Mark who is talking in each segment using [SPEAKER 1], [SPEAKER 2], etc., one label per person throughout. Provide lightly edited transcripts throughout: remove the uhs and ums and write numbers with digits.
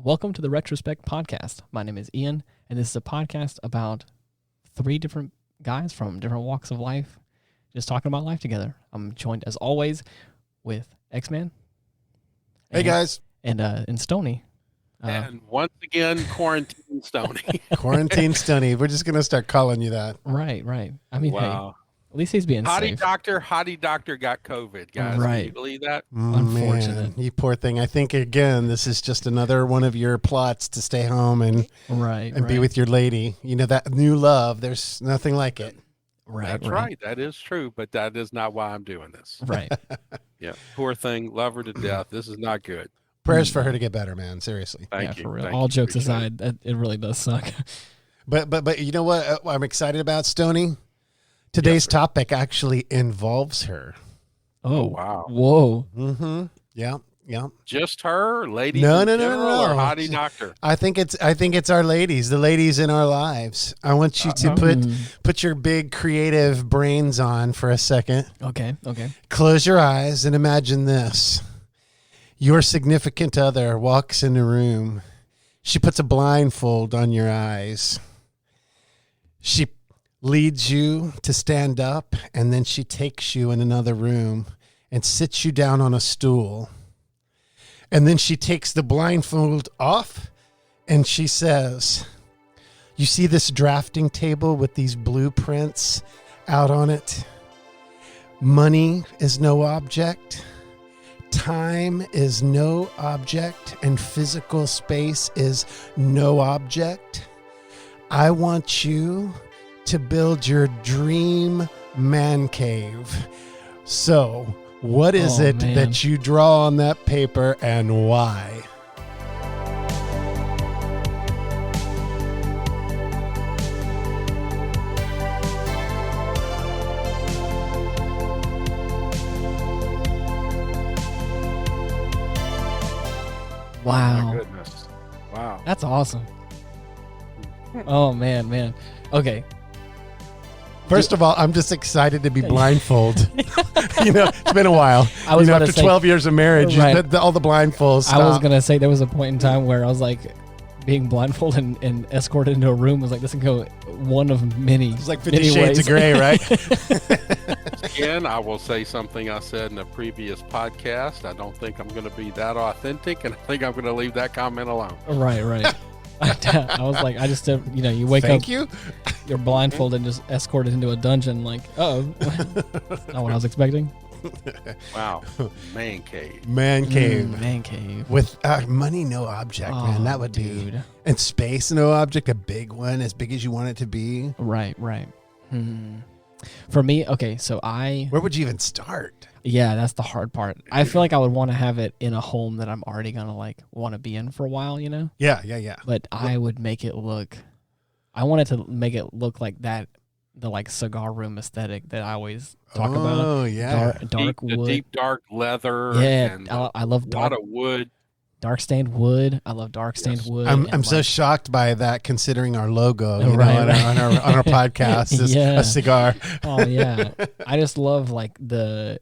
[SPEAKER 1] Welcome to the Retrospect podcast. My name is Ian, and this is a podcast about three different guys from different walks of life, just talking about life together. I'm joined, as always, with X-Man.
[SPEAKER 2] Hey, guys.
[SPEAKER 1] And Stoney.
[SPEAKER 3] And once again, quarantine Stoney.
[SPEAKER 2] Quarantine Stoney. We're just going to start calling you that.
[SPEAKER 1] Right. I mean,
[SPEAKER 3] Wow.
[SPEAKER 1] hey, at least he's being
[SPEAKER 3] Hottie
[SPEAKER 1] safe.
[SPEAKER 3] doctor got COVID, guys.
[SPEAKER 1] Right.
[SPEAKER 3] Can you believe that?
[SPEAKER 1] Unfortunate.
[SPEAKER 2] Man, you poor thing. I think, again, this is just another one of your plots to stay home and be with your lady. You know, that new love, there's nothing like it.
[SPEAKER 3] That's right. That is true, but that is not why I'm doing this.
[SPEAKER 1] Right.
[SPEAKER 3] Yeah. Poor thing. Love her to death. This is not good.
[SPEAKER 2] Prayers for her to get better, man. Seriously.
[SPEAKER 3] Thank you.
[SPEAKER 1] For real.
[SPEAKER 3] Thank
[SPEAKER 1] All
[SPEAKER 3] you.
[SPEAKER 1] jokes
[SPEAKER 3] Appreciate
[SPEAKER 1] aside, it really does suck.
[SPEAKER 2] But you know what I'm excited about, Stoney? Today's topic actually involves her.
[SPEAKER 1] Oh,
[SPEAKER 3] wow.
[SPEAKER 1] Whoa.
[SPEAKER 2] Mm-hmm. Yeah.
[SPEAKER 3] Just her, ladies
[SPEAKER 2] No,
[SPEAKER 3] in
[SPEAKER 2] no,
[SPEAKER 3] general,
[SPEAKER 2] no.
[SPEAKER 3] or Hottie doctor?
[SPEAKER 2] I think it's our ladies, the ladies in our lives. I want you to put your big creative brains on for a second.
[SPEAKER 1] Okay.
[SPEAKER 2] Close your eyes and imagine this. Your significant other walks in the room. She puts a blindfold on your eyes. She leads you to stand up, and then she takes you in another room and sits you down on a stool. And then she takes the blindfold off, and she says, "You see this drafting table with these blueprints out on it? Money is no object. Time is no object, and physical space is no object. I want you to build your dream man cave. So, what is that you draw on that paper, and why?"
[SPEAKER 1] Wow.
[SPEAKER 3] Oh, my goodness. Wow.
[SPEAKER 1] That's awesome. Oh, man. Okay.
[SPEAKER 2] First of all, I'm just excited to be blindfolded. It's been a while.
[SPEAKER 1] I was
[SPEAKER 2] after 12 years of marriage, all the blindfolds stopped.
[SPEAKER 1] I was going to say there was a point in time where I was like, being blindfolded and escorted into a room was like, this can go one of many.
[SPEAKER 2] It's like 50 Shades of Grey, right?
[SPEAKER 3] Again, I will say something I said in a previous podcast. I don't think I'm going to be that authentic, and I think I'm going to leave that comment alone.
[SPEAKER 1] Right. I was like, I just, you wake up, you're blindfolded and just escorted into a dungeon. Like, that's not what I was expecting.
[SPEAKER 3] Wow. Man cave.
[SPEAKER 2] Man cave.
[SPEAKER 1] Man cave.
[SPEAKER 2] With money, no object, man. That would be. And space, no object. A big one, as big as you want it to be.
[SPEAKER 1] Right. For me, okay, so
[SPEAKER 2] where would you even start?
[SPEAKER 1] Yeah, that's the hard part. I feel like I would want to have it in a home that I'm already going to want to be in for a while,
[SPEAKER 2] Yeah.
[SPEAKER 1] But I would make it look, I wanted to make it look like that, the cigar room aesthetic that I always talk about.
[SPEAKER 2] Oh, yeah.
[SPEAKER 1] Dark wood.
[SPEAKER 3] The deep, dark leather.
[SPEAKER 1] Yeah,
[SPEAKER 3] and
[SPEAKER 1] I love
[SPEAKER 3] a lot of wood.
[SPEAKER 1] Dark stained wood. I love dark stained wood.
[SPEAKER 2] I'm so shocked by that, considering our logo on our podcast is a cigar.
[SPEAKER 1] Oh yeah, I just love the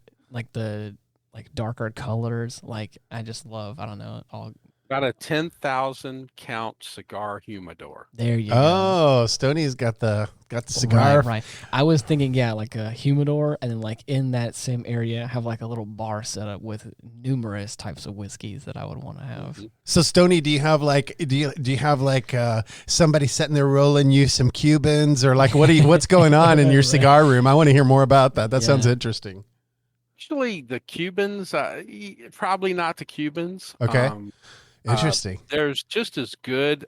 [SPEAKER 1] darker colors. I just love, I don't know, all.
[SPEAKER 3] Got a 10,000 count cigar humidor.
[SPEAKER 1] There you go.
[SPEAKER 2] Oh, Stoney's got the cigar.
[SPEAKER 1] Right. I was thinking, like a humidor, and then in that same area have a little bar set up with numerous types of whiskeys that I would want to have.
[SPEAKER 2] So Stoney, do you have somebody sitting there rolling you some Cubans, or what's going on in your cigar room? I want to hear more about that. That sounds interesting.
[SPEAKER 3] Actually, the Cubans, probably not the Cubans.
[SPEAKER 2] Okay. Interesting.
[SPEAKER 3] There's just as good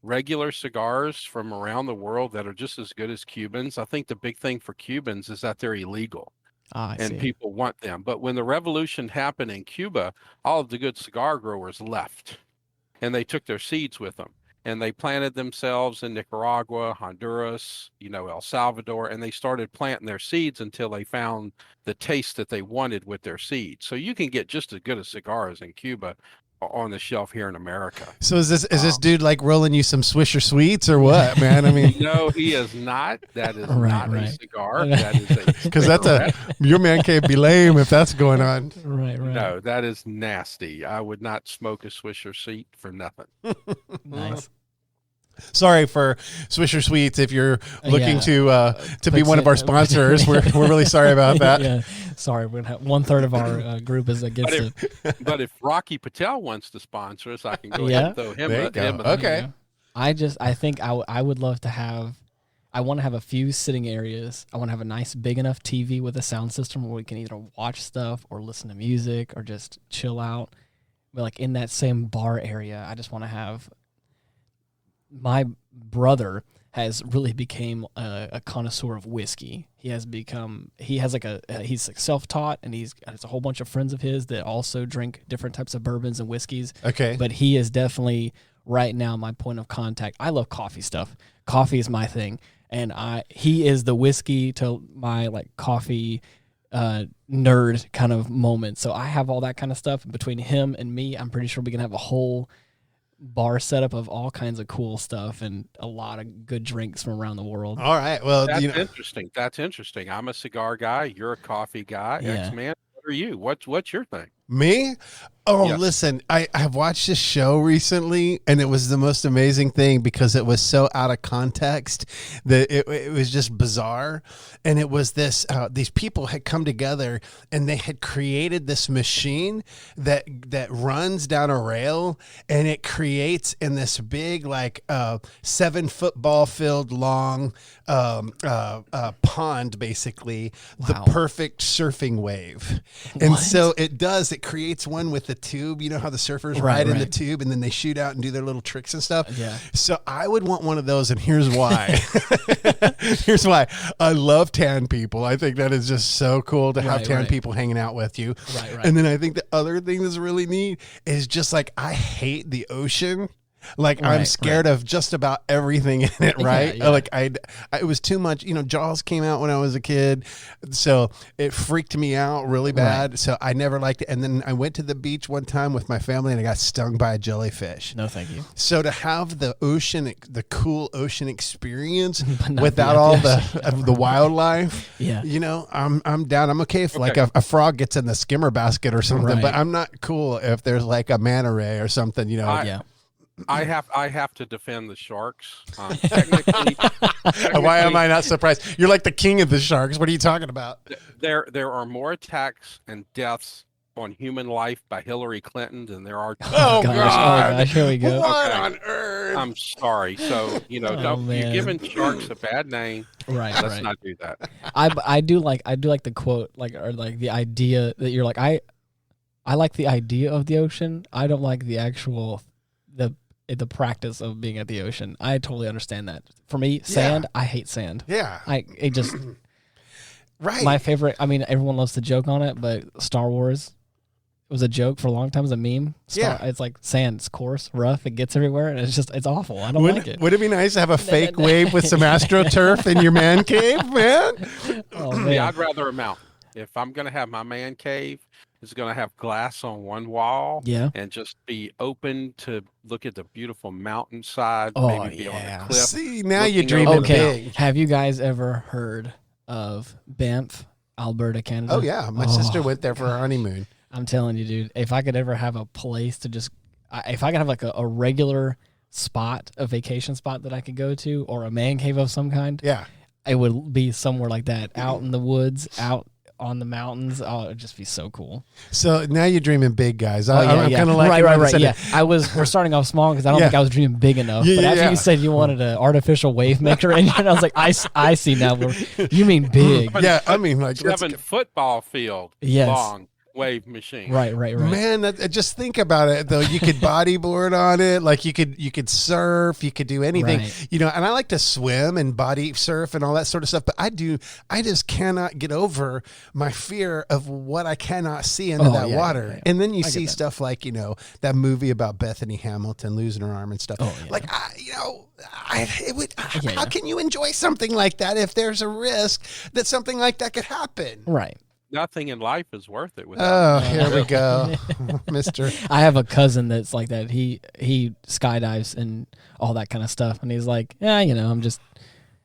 [SPEAKER 3] regular cigars from around the world that are just as good as Cubans. I think the big thing for Cubans is that they're illegal, and people want them. But when the revolution happened in Cuba, all of the good cigar growers left, and they took their seeds with them. And they planted themselves in Nicaragua, Honduras, El Salvador, and they started planting their seeds until they found the taste that they wanted with their seeds. So you can get just as good a cigars in Cuba on the shelf here in America.
[SPEAKER 2] So is this dude like rolling you some Swisher Sweets or what, man? I mean,
[SPEAKER 3] no, he is not. That is not a cigar.
[SPEAKER 2] That is because your man cave be lame if that's going on.
[SPEAKER 1] Right.
[SPEAKER 3] No, that is nasty. I would not smoke a Swisher Sweet for nothing.
[SPEAKER 1] Nice.
[SPEAKER 2] Sorry for Swisher Sweets. If you're looking to be one of our sponsors, we're really sorry about that.
[SPEAKER 1] Yeah, sorry. We're gonna have 1/3 of our group is against it.
[SPEAKER 3] But if Rocky Patel wants to sponsor us, I can go ahead and throw him.
[SPEAKER 2] Okay.
[SPEAKER 1] I think I would love to have. I want to have a few sitting areas. I want to have a nice big enough TV with a sound system where we can either watch stuff or listen to music or just chill out. But like in that same bar area, I just want to have. My brother has really became a connoisseur of whiskey. He's self-taught, and he's a whole bunch of friends of his that also drink different types of bourbons and whiskeys.
[SPEAKER 2] Okay.
[SPEAKER 1] But he is definitely right now my point of contact. I love coffee stuff. Coffee is my thing. And he is the whiskey to my like coffee nerd kind of moment. So I have all that kind of stuff. Between him and me, I'm pretty sure we can have a whole bar setup of all kinds of cool stuff and a lot of good drinks from around the world.
[SPEAKER 2] All right. Well,
[SPEAKER 3] that's interesting. That's interesting. I'm a cigar guy. You're a coffee guy.
[SPEAKER 1] Yeah.
[SPEAKER 3] X-Man, what are you? What's your thing?
[SPEAKER 2] Me? Oh,
[SPEAKER 3] Yes.
[SPEAKER 2] Listen, I've watched this show recently, and it was the most amazing thing because it was so out of context that it was just bizarre. And it was this, these people had come together and they had created this machine that runs down a rail, and it creates in this big, like 7 football field long pond, basically, the perfect surfing wave. And so it creates one with the tube. You know how the surfers ride in the tube and then they shoot out and do their little tricks and stuff?
[SPEAKER 1] Yeah.
[SPEAKER 2] So I would want one of those, and here's why. Here's why. I love tan people. I think that is just so cool to have tan people hanging out with you.
[SPEAKER 1] Right.
[SPEAKER 2] And then I think the other thing that's really neat is just like I hate the ocean. Like I'm scared of just about everything in it, right?
[SPEAKER 1] Yeah.
[SPEAKER 2] Like it was too much. Jaws came out when I was a kid, so it freaked me out really bad. So I never liked it. And then I went to the beach one time with my family, and I got stung by a jellyfish.
[SPEAKER 1] No, thank you.
[SPEAKER 2] So to have the cool ocean experience without all the wildlife, I'm down. I'm okay if like a frog gets in the skimmer basket or something, but I'm not cool if there's like a manta ray or something.
[SPEAKER 3] I have to defend the sharks. Technically,
[SPEAKER 2] why am I not surprised? You're like the king of the sharks. What are you talking about?
[SPEAKER 3] There are more attacks and deaths on human life by Hillary Clinton than there are.
[SPEAKER 2] Oh gosh!
[SPEAKER 1] Here we go.
[SPEAKER 2] What on earth?
[SPEAKER 3] I'm sorry. So you're giving sharks a bad name.
[SPEAKER 1] Right.
[SPEAKER 3] Let's not do that.
[SPEAKER 1] I do like the quote, or the idea that you're like I like the idea of the ocean. I don't like the actual the practice of being at the ocean. I totally understand that. For me, sand, I hate sand.
[SPEAKER 2] Yeah.
[SPEAKER 1] It just
[SPEAKER 2] right.
[SPEAKER 1] My favorite, everyone loves to joke on it, but Star Wars was a joke for a long time, it was a meme. It's like sand, it's coarse, rough, it gets everywhere, and it's awful. I don't like it.
[SPEAKER 2] Would it be nice to have a fake wave with some AstroTurf in your man cave, man?
[SPEAKER 1] Oh, man.
[SPEAKER 3] Yeah, I'd rather a mountain. If I'm going to have my man cave, it's going to have glass on one wall, and just be open to look at the beautiful mountainside. Maybe be on the cliff.
[SPEAKER 2] See, now you're dreaming big.
[SPEAKER 1] Have you guys ever heard of Banff, Alberta, Canada?
[SPEAKER 2] Oh yeah, my sister went there for her honeymoon.
[SPEAKER 1] I'm telling you, dude. If I could ever have a place to if I could have like a regular spot, a vacation spot that I could go to, or a man cave of some kind, it would be somewhere like that, out in the woods, out on the mountains. Oh, it'd just be so cool.
[SPEAKER 2] So now you're dreaming big, guys. I'm kind of like
[SPEAKER 1] right. Yeah, we're starting off small because I don't think I was dreaming big enough. But after you said you wanted an artificial wave maker, and I was like, I see now. You mean big?
[SPEAKER 2] Yeah, I mean like
[SPEAKER 3] 7 football field long wave machine.
[SPEAKER 1] Right.
[SPEAKER 2] Man, just think about it though. You could bodyboard on it, like you could surf, you could do anything.
[SPEAKER 1] Right.
[SPEAKER 2] And I like to swim and body surf and all that sort of stuff, but I just cannot get over my fear of what I cannot see into that water. Yeah. And then you see stuff like, that movie about Bethany Hamilton losing her arm and stuff. Like how can you enjoy something like that if there's a risk that something like that could happen?
[SPEAKER 1] Right.
[SPEAKER 3] nothing in life is worth it without.
[SPEAKER 2] Oh, here we go, Mister.
[SPEAKER 1] I have a cousin that's like that. He skydives and all that kind of stuff, and he's like, yeah, I'm just.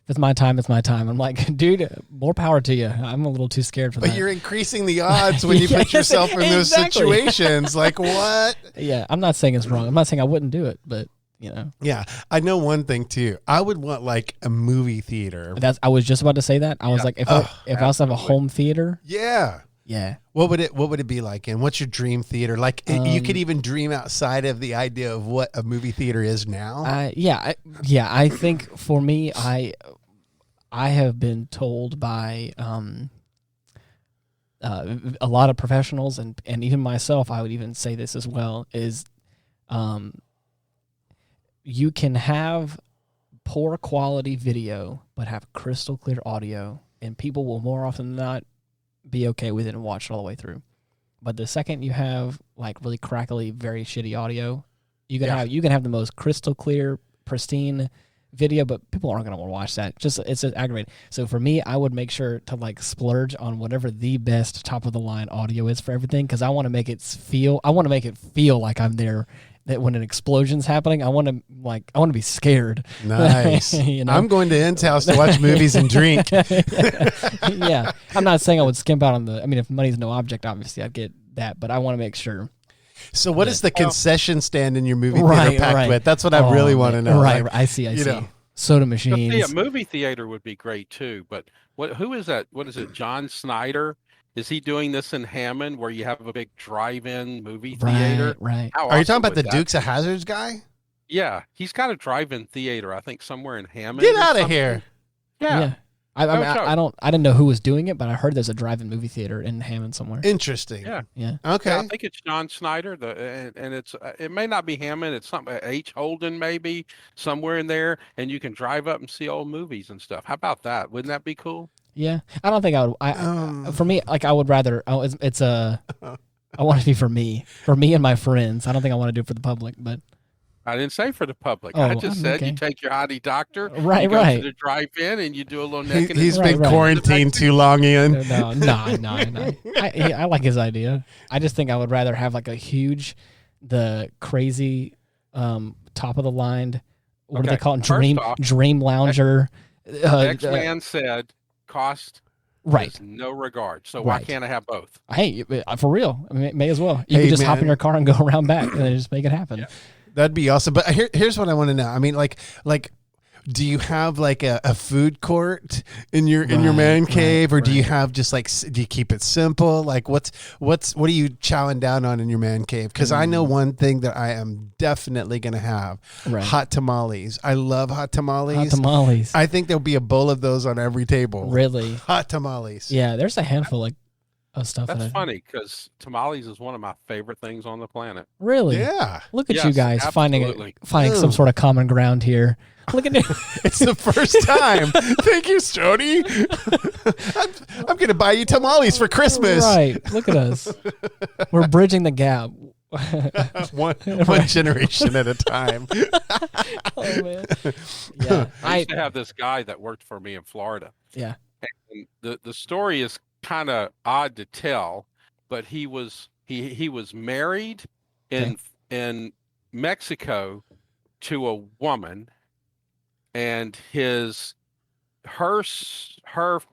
[SPEAKER 1] If it's my time, it's my time. I'm like, dude, more power to you. I'm a little too scared for that.
[SPEAKER 2] But you're increasing the odds when you put yourself in those situations. Like, what?
[SPEAKER 1] Yeah, I'm not saying it's wrong. I'm not saying I wouldn't do it, but,
[SPEAKER 2] Yeah, I know one thing, too. I would want, like, a movie theater.
[SPEAKER 1] I was just about to say that. I was like, if I also have a home theater.
[SPEAKER 2] Yeah.
[SPEAKER 1] Yeah.
[SPEAKER 2] What would it be like? And what's your dream theater? Like, you could even dream outside of the idea of what a movie theater is now.
[SPEAKER 1] I think for me, I have been told by a lot of professionals and even myself, I would even say this as well, is you can have poor quality video but have crystal clear audio, and people will more often than not be okay with it and watch it all the way through. But the second you have like really crackly, very shitty audio, you can have the most crystal clear, pristine video, but people aren't going to want to watch that. It's just aggravating. So for me, I would make sure to like splurge on whatever the best top of the line audio is for everything, because I want to make it feel like I'm there. That when an explosion's happening, I want to be scared.
[SPEAKER 2] Nice. I'm going to N's house to watch movies and drink.
[SPEAKER 1] Yeah, I'm not saying I would skimp out on if money's no object, obviously I'd get that, but I want to make sure.
[SPEAKER 2] So what is the concession stand in your movie theater packed with? That's what I really want to know.
[SPEAKER 1] Right, I see. Soda machines.
[SPEAKER 3] Yeah, movie theater would be great too. But who is that? What is it? John Snyder? Is he doing this in Hammond where you have a big drive-in movie theater?
[SPEAKER 1] Right.
[SPEAKER 2] Are you talking about the Dukes of Hazzards guy?
[SPEAKER 3] Yeah, he's got a drive-in theater, I think, somewhere in Hammond.
[SPEAKER 2] Get out of here.
[SPEAKER 3] Yeah.
[SPEAKER 1] I didn't know who was doing it, but I heard there's a drive-in movie theater in Hammond somewhere.
[SPEAKER 2] Interesting.
[SPEAKER 1] Yeah.
[SPEAKER 2] Okay.
[SPEAKER 3] Yeah, I think it's John Snyder. And it may not be Hammond. It's something H. Holden maybe somewhere in there, and you can drive up and see old movies and stuff. How about that? Wouldn't that be cool?
[SPEAKER 1] Yeah, I don't think I would. For me, like I would rather. I want it to be for me and my friends. I don't think I want to do it for the public, but
[SPEAKER 3] I didn't say for the public. I just said you take your hottie doctor,
[SPEAKER 1] right,
[SPEAKER 3] you go to the drive-in, and you do a little neck.
[SPEAKER 2] He's been quarantined too long, Ian.
[SPEAKER 1] No. I like his idea. I just think I would rather have like the crazy, top of the line. What do they call it? Dream lounger.
[SPEAKER 3] Next man said. Cost
[SPEAKER 1] right,
[SPEAKER 3] no regard. So why can't I have both?
[SPEAKER 1] Hey, for real, may as well. You can just hop in your car and go around back and then just make it happen.
[SPEAKER 2] Yeah. That'd be awesome. But here's what I want to know. I mean, like, do you have like a food court in your man cave, or do you have just like, do you keep it simple? Like, what are you chowing down on in your man cave? Because I know one thing that I am definitely going to have: hot tamales. I love hot tamales.
[SPEAKER 1] Hot tamales.
[SPEAKER 2] I think there'll be a bowl of those on every table.
[SPEAKER 1] Really,
[SPEAKER 2] hot tamales.
[SPEAKER 1] Yeah, there's a handful of stuff.
[SPEAKER 3] That's funny because tamales is one of my favorite things on the planet.
[SPEAKER 1] Really?
[SPEAKER 2] Yeah.
[SPEAKER 1] Look at you guys
[SPEAKER 3] absolutely.
[SPEAKER 1] finding some sort of common ground here. Look at it.
[SPEAKER 2] It's the first time. Thank you, Stoney. I'm going to buy you tamales for Christmas.
[SPEAKER 1] Right. Look at us. We're bridging the gap.
[SPEAKER 2] one generation at a time.
[SPEAKER 1] Oh, man. Yeah.
[SPEAKER 3] I used to have this guy that worked for me in Florida.
[SPEAKER 1] Yeah.
[SPEAKER 3] And the story is kind of odd to tell, but he was married in Mexico to a woman, and her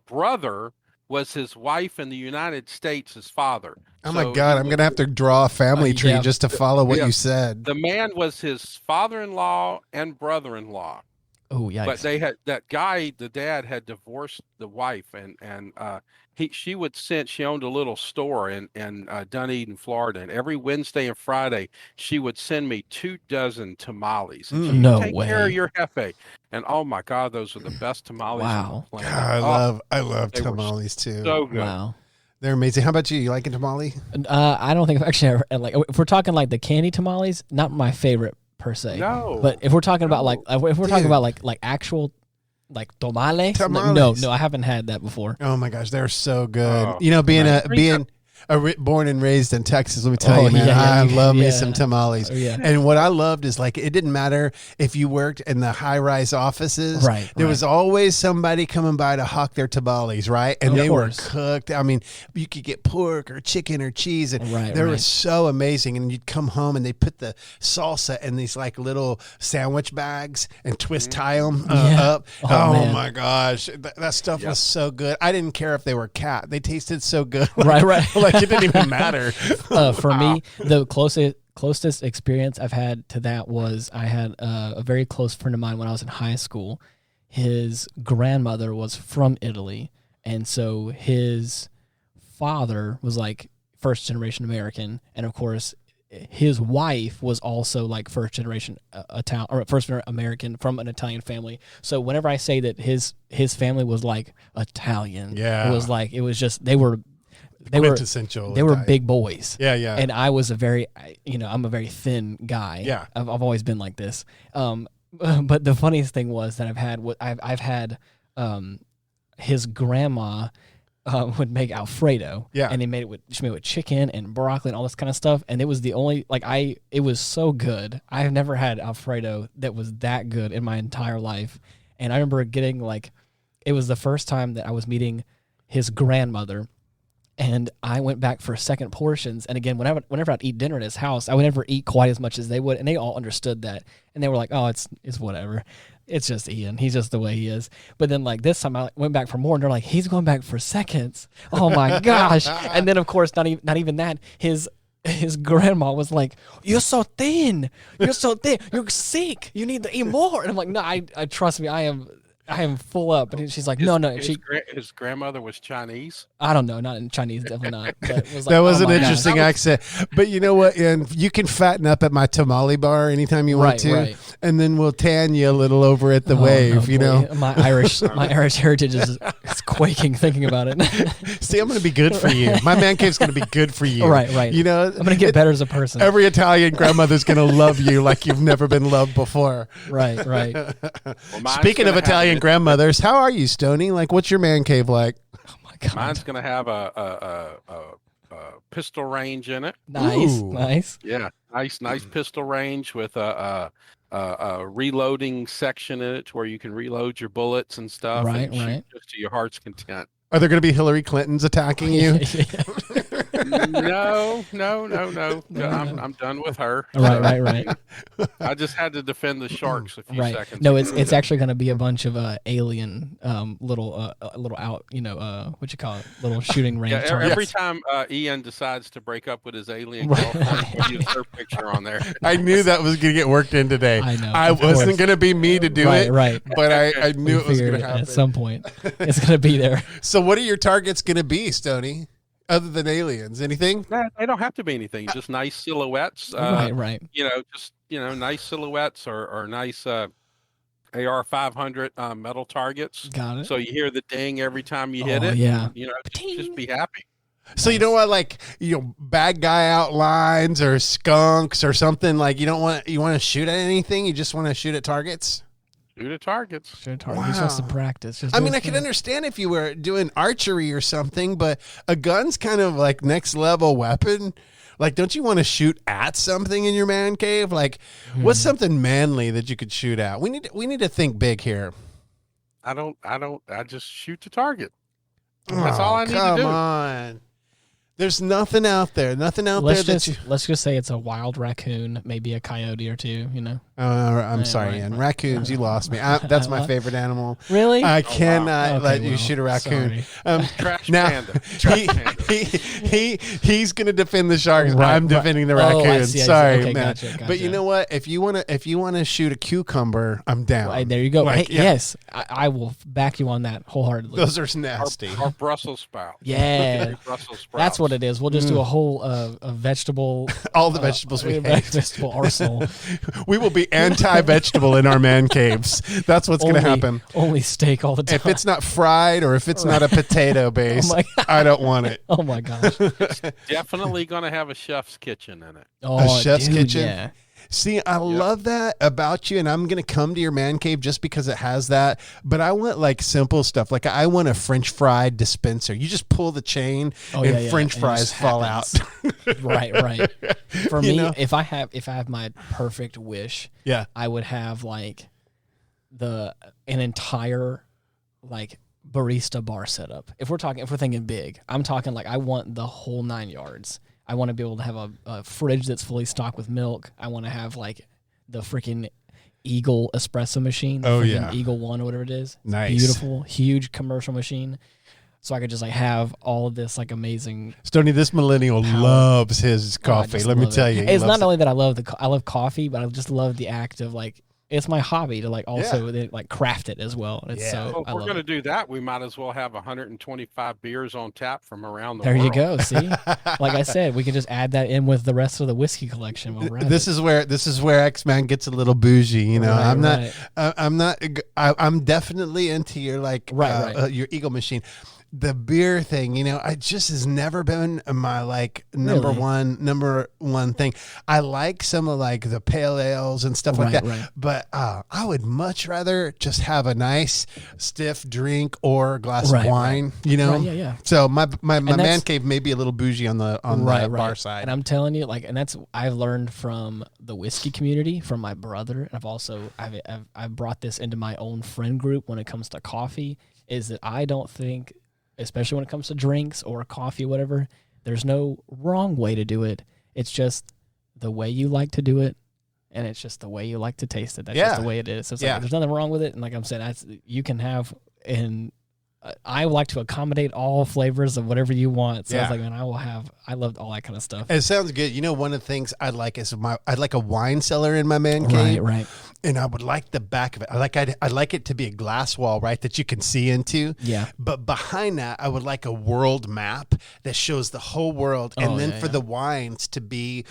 [SPEAKER 3] brother was his wife in the United States, his father.
[SPEAKER 2] Oh my God, I'm going to have to draw a family tree just to follow what you said.
[SPEAKER 3] The man was his father-in-law and brother-in-law.
[SPEAKER 1] Oh, yikes.
[SPEAKER 3] But they had the dad had divorced the wife, and she owned a little store in Dunedin, Florida, and every Wednesday and Friday she would send me 24 tamales. And
[SPEAKER 1] no
[SPEAKER 3] take
[SPEAKER 1] way.
[SPEAKER 3] care of your jefe. And oh my God, those are the best tamales.
[SPEAKER 1] Wow.
[SPEAKER 3] On the planet.
[SPEAKER 2] God, I love tamales too.
[SPEAKER 3] So good.
[SPEAKER 1] Wow.
[SPEAKER 2] They're amazing. How about you? You like a tamale?
[SPEAKER 1] I don't think I've actually if we're talking like the candy tamales, not my favorite per se.
[SPEAKER 3] No.
[SPEAKER 1] But if we're talking about talking about like actual like tamales. No, I haven't had that before.
[SPEAKER 2] Oh my gosh, they're so good. You know, being born and raised in Texas. Let me tell you, man, I love me some tamales.
[SPEAKER 1] Yeah.
[SPEAKER 2] And what I loved is like, it didn't matter if you worked in the high-rise offices.
[SPEAKER 1] Right.
[SPEAKER 2] There was always somebody coming by to hawk their tamales, right? And they were cooked. I mean, you could get pork or chicken or cheese, and they were so amazing. And you'd come home and they put the salsa in these like little sandwich bags and tie them up. Oh my gosh, that stuff was so good. I didn't care if they were cat; they tasted so good. Like, like it didn't even matter.
[SPEAKER 1] For me, the closest experience I've had to that was I had a very close friend of mine when I was in high school. His grandmother was from Italy, and so his father was like first generation American, and of course his wife was also like first generation Italian or first American from an Italian family. So whenever I say that his family was like Italian, it was just they were big boys.
[SPEAKER 2] Yeah.
[SPEAKER 1] And I was I'm a very thin guy.
[SPEAKER 2] Yeah.
[SPEAKER 1] I've always been like this. But the funniest thing was that I've had his grandma would make Alfredo.
[SPEAKER 2] Yeah.
[SPEAKER 1] And she made it with chicken and broccoli and all this kind of stuff. And it was the only, it was so good. I've never had Alfredo that was that good in my entire life. And I remember getting it was the first time that I was meeting his grandmother. And I went back for second portions. And again, whenever I'd eat dinner at his house, I would never eat quite as much as they would. And they all understood that. And they were like, oh, it's whatever. It's just Ian. He's just the way he is. But then this time I went back for more, and they're like, he's going back for seconds. Oh my gosh. And then of course, not even that, his grandma was like, you're so thin. You're sick. You need to eat more. And I'm like, no, I trust me. I am full up. And she's like, no.
[SPEAKER 3] His grandmother was Chinese?
[SPEAKER 1] I don't know. Not in Chinese, definitely not. But it was
[SPEAKER 2] that was an interesting accent. But you know what? And you can fatten up at my tamale bar anytime you want to. Right. And then we'll tan you a little over at the Wave, you know?
[SPEAKER 1] My Irish heritage is quaking thinking about it.
[SPEAKER 2] See, I'm going to be good for you. My man cave's going to be good for you.
[SPEAKER 1] Right.
[SPEAKER 2] You know?
[SPEAKER 1] I'm going to get better as a person.
[SPEAKER 2] Every Italian grandmother's going to love you like you've never been loved before.
[SPEAKER 1] Right.
[SPEAKER 3] Well,
[SPEAKER 2] speaking of Italian grandmothers, how are you, Stoney? Like, what's your man cave like?
[SPEAKER 1] Oh my God.
[SPEAKER 3] Mine's gonna have a pistol range in it.
[SPEAKER 1] Nice.
[SPEAKER 3] Yeah, nice pistol range with a reloading section in it where you can reload your bullets and stuff.
[SPEAKER 1] Right.
[SPEAKER 3] Just to your heart's content.
[SPEAKER 2] Are there going to be Hillary Clintons attacking you?
[SPEAKER 3] No. I'm done with her.
[SPEAKER 1] Right.
[SPEAKER 3] I just had to defend the sharks a few seconds.
[SPEAKER 1] No, it's actually going to be a bunch of alien little out, what you call it, little shooting range.
[SPEAKER 3] Yeah, every time Ian decides to break up with his alien girlfriend, we'll use her picture on there.
[SPEAKER 2] I knew that was going to get worked in today.
[SPEAKER 1] I know.
[SPEAKER 2] I wasn't going to be me to do it.
[SPEAKER 1] Right.
[SPEAKER 2] But I knew it was going to happen.
[SPEAKER 1] At some point, it's going to be there.
[SPEAKER 2] So what are your targets going to be, Stoney? Other than aliens, anything?
[SPEAKER 3] They don't have to be anything. Just nice silhouettes.
[SPEAKER 1] Right.
[SPEAKER 3] Nice silhouettes or nice AR-500 metal targets.
[SPEAKER 1] Got it.
[SPEAKER 3] So you hear the ding every time you hit it.
[SPEAKER 1] Yeah.
[SPEAKER 3] Just be happy.
[SPEAKER 2] So you know what, bad guy outlines or skunks or something, you want to shoot at anything? You just want to shoot at targets?
[SPEAKER 3] Shoot at targets.
[SPEAKER 1] Wow. He's supposed to practice.
[SPEAKER 2] I can understand if you were doing archery or something, but a gun's kind of like next level weapon. Don't you want to shoot at something in your man cave? What's something manly that you could shoot at? We need to think big here.
[SPEAKER 3] I just shoot the target. That's all I need to do.
[SPEAKER 2] Come on. There's nothing out there. Let's
[SPEAKER 1] just say it's a wild raccoon, maybe a coyote or two,
[SPEAKER 2] I'm sorry, Ian. Raccoons, you lost me. That's my favorite animal.
[SPEAKER 1] Really?
[SPEAKER 2] I cannot let you shoot a raccoon.
[SPEAKER 3] Trash
[SPEAKER 2] now,
[SPEAKER 3] panda.
[SPEAKER 2] He's going to defend the sharks. I'm defending the raccoon. Sorry,
[SPEAKER 1] okay,
[SPEAKER 2] man.
[SPEAKER 1] Gotcha.
[SPEAKER 2] But you know what? If you want to shoot a cucumber, I'm down.
[SPEAKER 1] Right, there you go. Yes, I will back you on that wholeheartedly.
[SPEAKER 2] Those are nasty.
[SPEAKER 3] Or Brussels sprout.
[SPEAKER 1] Yeah.
[SPEAKER 3] Brussels sprouts.
[SPEAKER 1] That's what it is. We'll just do a whole a vegetable.
[SPEAKER 2] All the vegetables we hate.
[SPEAKER 1] Vegetable arsenal.
[SPEAKER 2] We will be anti-vegetable in our man caves. That's what's going to happen.
[SPEAKER 1] Only steak all the time.
[SPEAKER 2] If it's not fried or if it's not a potato base, I don't want it.
[SPEAKER 1] Oh my gosh.
[SPEAKER 3] Definitely going to have a chef's kitchen in it.
[SPEAKER 2] A chef's kitchen?
[SPEAKER 1] Yeah.
[SPEAKER 2] See, I love that about you, and I'm going to come to your man cave just because it has that, but I want like simple stuff. Like I want a French fry dispenser. You just pull the chain and French fries fall out.
[SPEAKER 1] Right. For me, if I have my perfect wish, I would have like an entire like barista bar setup. If we're thinking big, I'm talking like I want the whole 9 yards. I want to be able to have a fridge that's fully stocked with milk. I want to have like the freaking Eagle espresso machine. Eagle One or whatever it is.
[SPEAKER 2] Nice.
[SPEAKER 1] Beautiful, huge commercial machine. So I could just like have all of this like amazing.
[SPEAKER 2] Stoney, this millennial loves his coffee. Let me tell you.
[SPEAKER 1] It's not only that I love coffee, but I just love the act of like, it's my hobby to like also like craft it as well. It's
[SPEAKER 3] if we're going to do that, we might as well have 125 beers on tap from around the
[SPEAKER 1] world.
[SPEAKER 3] There
[SPEAKER 1] you go. See, like I said, we can just add that in with the rest of the whiskey collection. While we're at
[SPEAKER 2] this is where X-Man gets a little bougie. You know, I'm definitely into your like your Eagle machine. The beer thing, you know, I just has never been my like number one thing. I like some of like the pale ales and stuff like that, but I would much rather just have a nice stiff drink or a glass of wine. You know, So my man cave may be a little bougie on the bar side,
[SPEAKER 1] and I'm telling you, like, and that's I've learned from the whiskey community, from my brother, and I've brought this into my own friend group when it comes to coffee. Is that I don't think, especially when it comes to drinks or coffee, whatever, there's no wrong way to do it. It's just the way you like to do it, and it's just the way you like to taste it. That's just the way it is. So it's like, there's nothing wrong with it. And like I'm saying, you can have, and I like to accommodate all flavors of whatever you want. So I was like, man, I loved all that kind of stuff.
[SPEAKER 2] It sounds good. You know, one of the things I'd like is I'd like a wine cellar in my man cave.
[SPEAKER 1] Right.
[SPEAKER 2] And I would like the back of it. I'd like it to be a glass wall, right, that you can see into.
[SPEAKER 1] Yeah.
[SPEAKER 2] But behind that, I would like a world map that shows the whole world, and then for the wines to be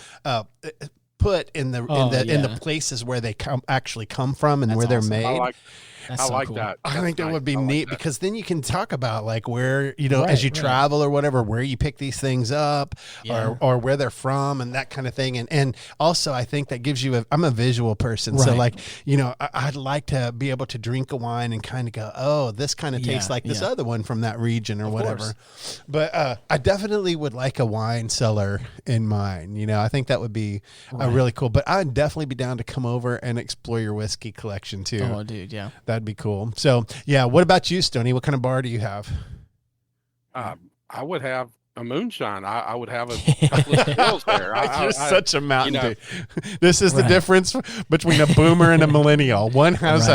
[SPEAKER 2] put in the places where they actually come from and
[SPEAKER 1] That's
[SPEAKER 2] where they're
[SPEAKER 1] awesome.
[SPEAKER 2] made.
[SPEAKER 3] I like that.
[SPEAKER 2] I think that would be neat because then you can talk about like where, you know, as you travel or whatever, where you pick these things up or where they're from and that kind of thing. And also I think that gives you I'm a visual person. So like, you know, I'd like to be able to drink a wine and kind of go, oh, this kind of tastes like this other one from that region or whatever. But I definitely would like a wine cellar in mine. You know, I think that would be really cool. But I'd definitely be down to come over and explore your whiskey collection too.
[SPEAKER 1] Oh, dude, yeah.
[SPEAKER 2] That'd be cool. So, what about you, Stoney? What kind of bar do you have?
[SPEAKER 3] I would have a moonshine. I would have a couple of stills there.
[SPEAKER 2] You're such a mountain dude. This is the difference between a boomer and a millennial. One has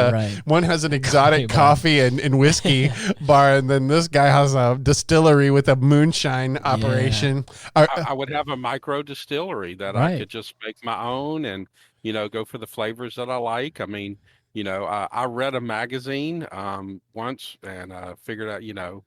[SPEAKER 2] one has an exotic coffee and whiskey bar, and then this guy has a distillery with a moonshine operation.
[SPEAKER 3] I would have a micro distillery that I could just make my own and, you know, go for the flavors that I like. I mean, you know, I read a magazine once and figured out, you know,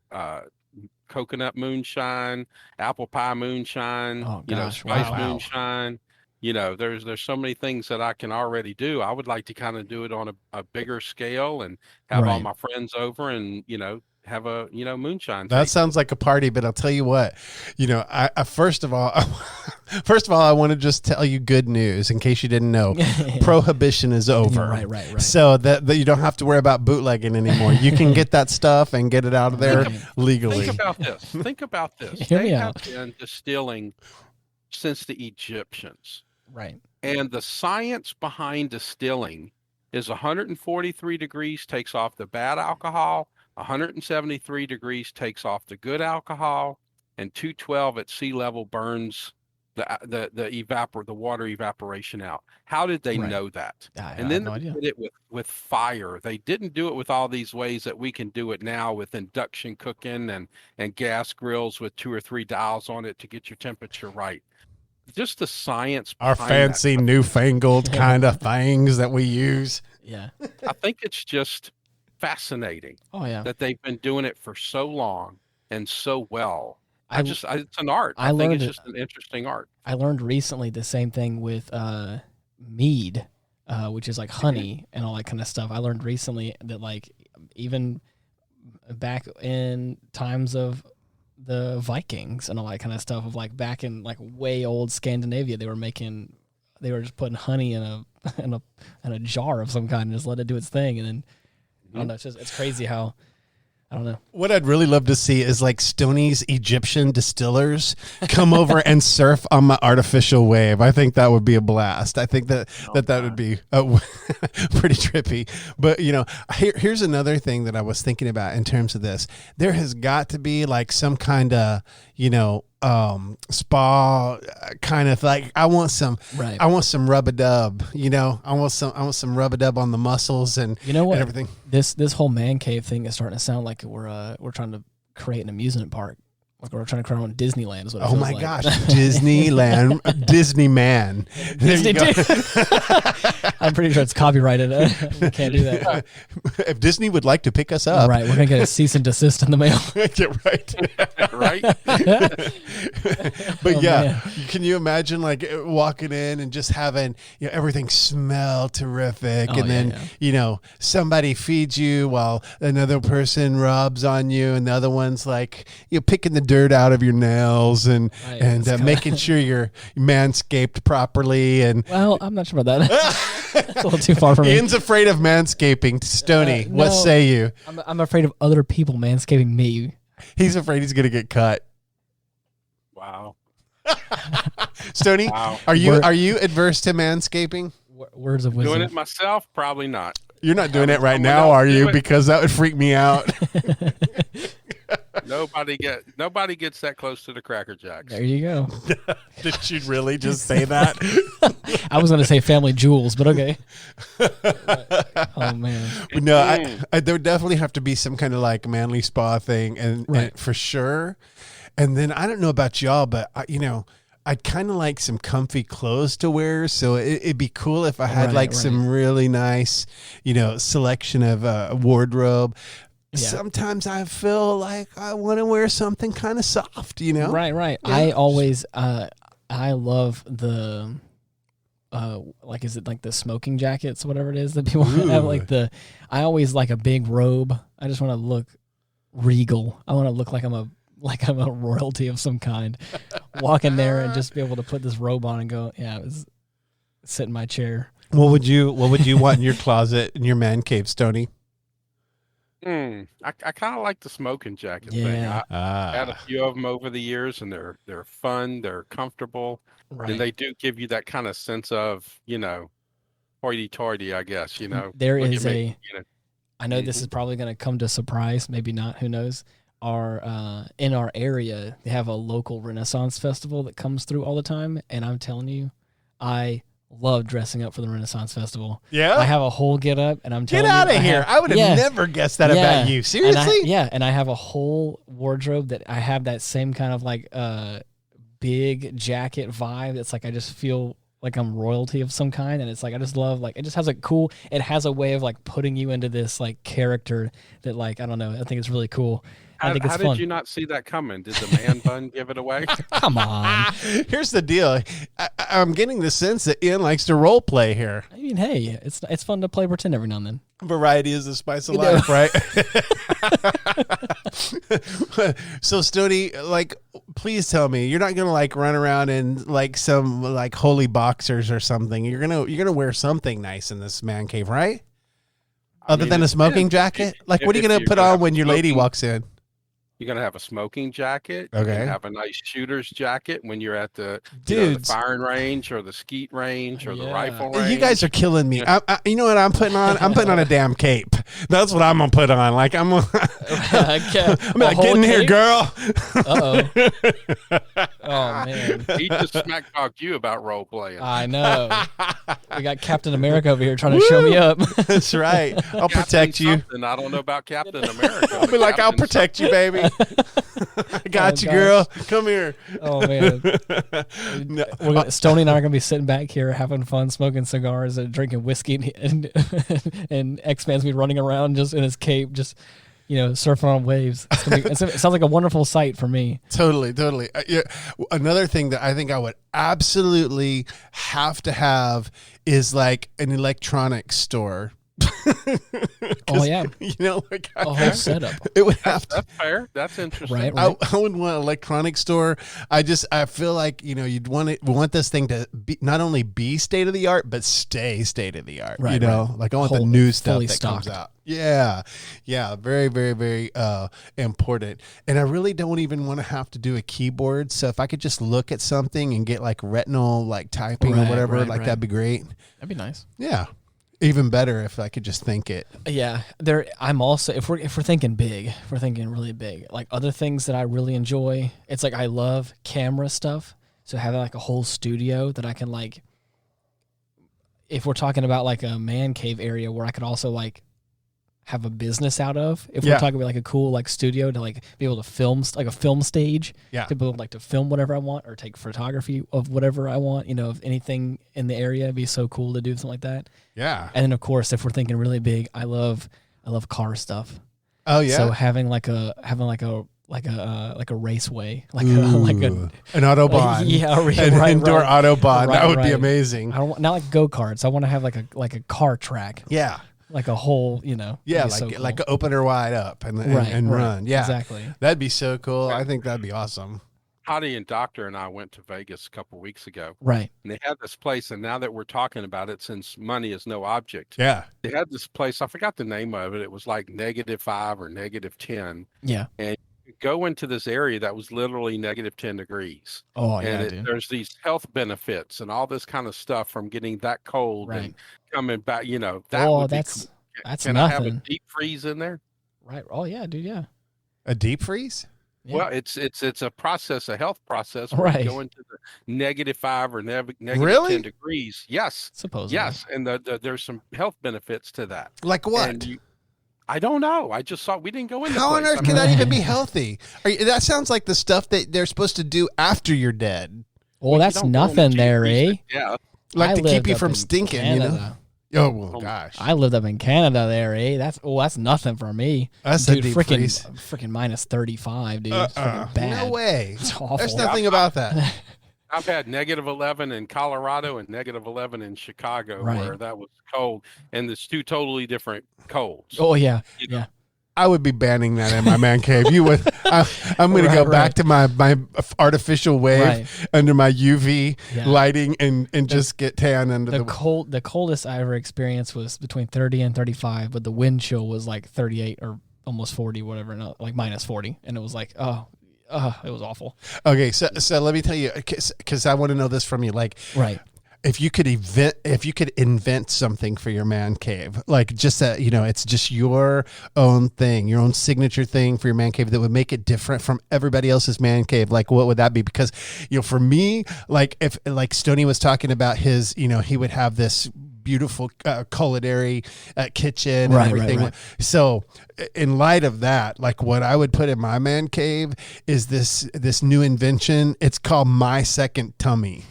[SPEAKER 3] coconut moonshine, apple pie moonshine, spice moonshine. You know, there's so many things that I can already do. I would like to kind of do it on a bigger scale and have all my friends over and, you know, have a, you know, moonshine.
[SPEAKER 2] That sounds like a party, but I'll tell you what, you know, I first of all, I want to just tell you good news in case you didn't know. Prohibition is over.
[SPEAKER 1] Right.
[SPEAKER 2] So that you don't have to worry about bootlegging anymore. You can get that stuff and get it out of there legally.
[SPEAKER 3] Think about this.
[SPEAKER 1] Hear
[SPEAKER 3] they
[SPEAKER 1] me
[SPEAKER 3] have
[SPEAKER 1] out.
[SPEAKER 3] been distilling since the Egyptians.
[SPEAKER 1] Right.
[SPEAKER 3] And the science behind distilling is 143 degrees takes off the bad alcohol, 173 degrees takes off the good alcohol, and 212 at sea level burns the water evaporation out. How did they know that? And then they did it with fire. They didn't do it with all these ways that we can do it now with induction cooking and gas grills with 2 or 3 dials on it to get your temperature right. Just the science.
[SPEAKER 2] Our fancy newfangled kind of things that we use.
[SPEAKER 1] Yeah.
[SPEAKER 3] I think it's just fascinating. That they've been doing it for so long and so well. It's an art. I think it's just an interesting art.
[SPEAKER 1] I learned recently the same thing with mead, which is like honey and all that kind of stuff. I learned recently that like even back in times of the Vikings and all that kind of stuff, of like back in like way old Scandinavia, they were making they were just putting honey in a jar of some kind and just let it do its thing. And then I don't know. It's crazy how. I don't know. What
[SPEAKER 2] I'd really love to see is like Stoney's Egyptian distillers come over and surf on my artificial wave. I think that would be a blast. I think that would be pretty trippy. But, here's another thing that I was thinking about in terms of this. There has got to be like some kind of, spa kind of like I want some rub-a-dub, I want some rub-a-dub on the muscles and
[SPEAKER 1] what?
[SPEAKER 2] And everything.
[SPEAKER 1] This whole man cave thing is starting to sound like we're trying to create an amusement park. Like we're trying to create our own Disneyland is what it feels like.
[SPEAKER 2] Gosh, Disneyland, Disney man.
[SPEAKER 1] Disney I'm pretty sure it's copyrighted. We can't do that.
[SPEAKER 2] If Disney would like to pick us up.
[SPEAKER 1] Right, we're going to get a cease and desist in the mail.
[SPEAKER 2] Right. But man. Can you imagine like walking in and just having everything smell terrific and then somebody feeds you while another person rubs on you and the other one's like picking the dirt out of your nails and making sure you're manscaped properly. And
[SPEAKER 1] well, I'm not sure about that. That's a little too far from me.
[SPEAKER 2] Ian's afraid of manscaping. Stoney, what say you?
[SPEAKER 1] I'm afraid of other people manscaping me.
[SPEAKER 2] He's afraid he's going to get cut.
[SPEAKER 3] Wow.
[SPEAKER 2] Stoney, wow. Are you adverse to manscaping?
[SPEAKER 1] Words of wisdom.
[SPEAKER 3] Doing it myself? Probably not.
[SPEAKER 2] You're not doing it right now, are you? Because that would freak me out.
[SPEAKER 3] Nobody gets that close to the Cracker Jacks.
[SPEAKER 1] There you go.
[SPEAKER 2] Did you really just say that?
[SPEAKER 1] I was going to say family jewels, but okay. Oh man.
[SPEAKER 2] No, there would definitely have to be some kind of like manly spa thing, and for sure. And then I don't know about y'all, but I'd kind of like some comfy clothes to wear. So it'd be cool if I had some really nice, selection of a wardrobe. Yeah. Sometimes I feel like I want to wear something kind of soft,
[SPEAKER 1] Right. Yeah. I always, I love the, is it like the smoking jackets, whatever it is that people have? I always like a big robe. I just want to look regal. I want to look like I'm a royalty of some kind. Walk in there and just be able to put this robe on and go, sit in my chair.
[SPEAKER 2] What would you want in your closet, in your man cave, Stoney?
[SPEAKER 3] I kind of like the smoking jacket thing. I had a few of them over the years, and they're fun, they're comfortable, and they do give you that kind of sense of hoity-toity, I guess.
[SPEAKER 1] There is I know this is probably going to come to surprise, maybe not. Who knows? In our area, they have a local Renaissance festival that comes through all the time, and I'm telling you, I love dressing up for the Renaissance Festival. Yeah, I have a whole get up, and I'm telling you,
[SPEAKER 2] get out of here! I would have never guessed that about you. Seriously?
[SPEAKER 1] And I have a whole wardrobe that I have that same kind of like big jacket vibe. It's like I just feel like I'm royalty of some kind, and it's like I just love it just has it has a way of like putting you into this like character that like I don't know. I think it's really cool. I think it's fun.
[SPEAKER 3] How did you not see that coming? Did the man bun give it away?
[SPEAKER 1] Come on.
[SPEAKER 2] Here's the deal. I'm getting the sense that Ian likes to role play here.
[SPEAKER 1] I mean, hey, it's fun to play pretend every now and then.
[SPEAKER 2] Variety is the spice of life, right? So, Stoney, please tell me you're not gonna run around in some holy boxers or something. You're gonna wear something nice in this man cave, right? Other than a smoking jacket? What are you gonna put on when your lady walks in?
[SPEAKER 3] You're going to have a smoking jacket.
[SPEAKER 2] Okay.
[SPEAKER 3] You're going to have a nice shooter's jacket when you're at the firing range or the skeet range or the rifle range.
[SPEAKER 2] You guys are killing me. You know what I'm putting on? I'm putting on a damn cape. That's what I'm going to put on. I'm get in here, girl.
[SPEAKER 1] Uh-oh. Oh, man.
[SPEAKER 3] He just smack talked you about role playing.
[SPEAKER 1] I know. We got Captain America over here trying to show me up.
[SPEAKER 2] That's right. I'll protect you.
[SPEAKER 3] I don't know about Captain America.
[SPEAKER 2] I'll be like, I'll protect you, baby. I got you, girl. Come here.
[SPEAKER 1] Oh, man. Stoney and I are going to be sitting back here having fun, smoking cigars and drinking whiskey, and X-Man's be running around just in his cape, just surfing on waves. It sounds like a wonderful sight for me.
[SPEAKER 2] Totally. Another thing that I think I would absolutely have to have is an electronics store.
[SPEAKER 1] Oh yeah,
[SPEAKER 2] you know, like
[SPEAKER 1] a whole setup.
[SPEAKER 2] It would have to.
[SPEAKER 3] That's fair. That's interesting.
[SPEAKER 1] Right.
[SPEAKER 2] I wouldn't want an electronics store. I feel like, you know, you'd want this thing to be not only be state of the art, but stay state of the art.
[SPEAKER 1] Right,
[SPEAKER 2] you know,
[SPEAKER 1] right.
[SPEAKER 2] like I want the new stuff
[SPEAKER 1] fully
[SPEAKER 2] that
[SPEAKER 1] stocked.
[SPEAKER 2] comes out. Yeah. Yeah. Very, very, very important. And I really don't even want to have to do a keyboard. So if I could just look at something and get like retinal, like typing or whatever, that'd be great.
[SPEAKER 1] That'd be nice.
[SPEAKER 2] Yeah. Even better if I could just think it.
[SPEAKER 1] Yeah, I'm also if we're thinking big, if we're thinking really big, like other things that I really enjoy. It's like I love camera stuff. So having like a whole studio that I can like, if we're talking about like a man cave area where I could also like have a business out of. If we're talking about like a cool like studio to like be able to film, like a film stage, to be able like to film whatever I want or take photography of whatever I want. You know, if anything in the area, it'd be so cool to do something like that.
[SPEAKER 2] Yeah.
[SPEAKER 1] And then of course, if we're thinking really big, I love car stuff.
[SPEAKER 2] Oh yeah.
[SPEAKER 1] So having like a raceway, like
[SPEAKER 2] an autobahn, an indoor autobahn. That would be amazing.
[SPEAKER 1] I don't want, not like go-karts. I want to have like a car track.
[SPEAKER 2] Yeah.
[SPEAKER 1] Like a whole, you know.
[SPEAKER 2] Yeah, like
[SPEAKER 1] so cool.
[SPEAKER 2] like open her wide up and run. Yeah,
[SPEAKER 1] exactly.
[SPEAKER 2] That'd be so cool. I think that'd be awesome.
[SPEAKER 3] Hottie and Doctor and I went to Vegas a couple of weeks ago.
[SPEAKER 1] Right.
[SPEAKER 3] And they had this place, and now that we're talking about it, since money is no object,
[SPEAKER 2] they
[SPEAKER 3] had this place. I forgot the name of it. It was like -5 or -10.
[SPEAKER 1] Yeah.
[SPEAKER 3] And you go into this area that was literally -10 degrees.
[SPEAKER 1] Oh,
[SPEAKER 3] and
[SPEAKER 1] dude.
[SPEAKER 3] There's these health benefits and all this kind of stuff from getting that cold and coming back. You know, that would be cool.
[SPEAKER 1] That's
[SPEAKER 3] Can
[SPEAKER 1] nothing.
[SPEAKER 3] I have a deep freeze in there?
[SPEAKER 1] Right. Oh yeah, dude. Yeah.
[SPEAKER 2] A deep freeze?
[SPEAKER 3] Yeah. Well, it's a process, a health process. Where you go into the -5 or -10 degrees. Yes.
[SPEAKER 1] Supposedly.
[SPEAKER 3] Yes, and there's some health benefits to that.
[SPEAKER 2] Like what?
[SPEAKER 3] I don't know. I just saw we didn't go into.
[SPEAKER 2] How on earth can that even be healthy? That sounds like the stuff that they're supposed to do after you're dead.
[SPEAKER 1] Well, that's nothing there, eh?
[SPEAKER 3] Yeah.
[SPEAKER 2] Like to keep you from stinking,
[SPEAKER 1] Canada.
[SPEAKER 2] you know. Oh well, gosh!
[SPEAKER 1] I lived up in Canada there, eh? That's nothing for me.
[SPEAKER 2] That's
[SPEAKER 1] dude,
[SPEAKER 2] a deep
[SPEAKER 1] freaking
[SPEAKER 2] freeze.
[SPEAKER 1] Freaking -35, dude. It's freaking bad.
[SPEAKER 2] No way.
[SPEAKER 1] It's awful.
[SPEAKER 2] There's nothing about that.
[SPEAKER 3] I've had -11 in Colorado and -11 in Chicago, where that was cold, and it's two totally different colds.
[SPEAKER 1] Oh yeah, yeah.
[SPEAKER 2] I would be banning that in my man cave. You would. I'm going to go back to my artificial wave under my UV lighting and just get tan under the
[SPEAKER 1] cold. The coldest I ever experienced was between 30 and 35, but the wind chill was like 38 or almost 40, whatever, no, like -40, and it was like, it was awful.
[SPEAKER 2] Okay, so let me tell you, because I want to know this from you, like, if you could invent something for your man cave, like just that, you know, it's just your own thing, your own signature thing for your man cave that would make it different from everybody else's man cave, like what would that be? Because, you know, for me, like if like Stoney was talking about his, you know, he would have this beautiful culinary kitchen and everything. So in light of that, like what I would put in my man cave is this new invention. It's called My Second Tummy.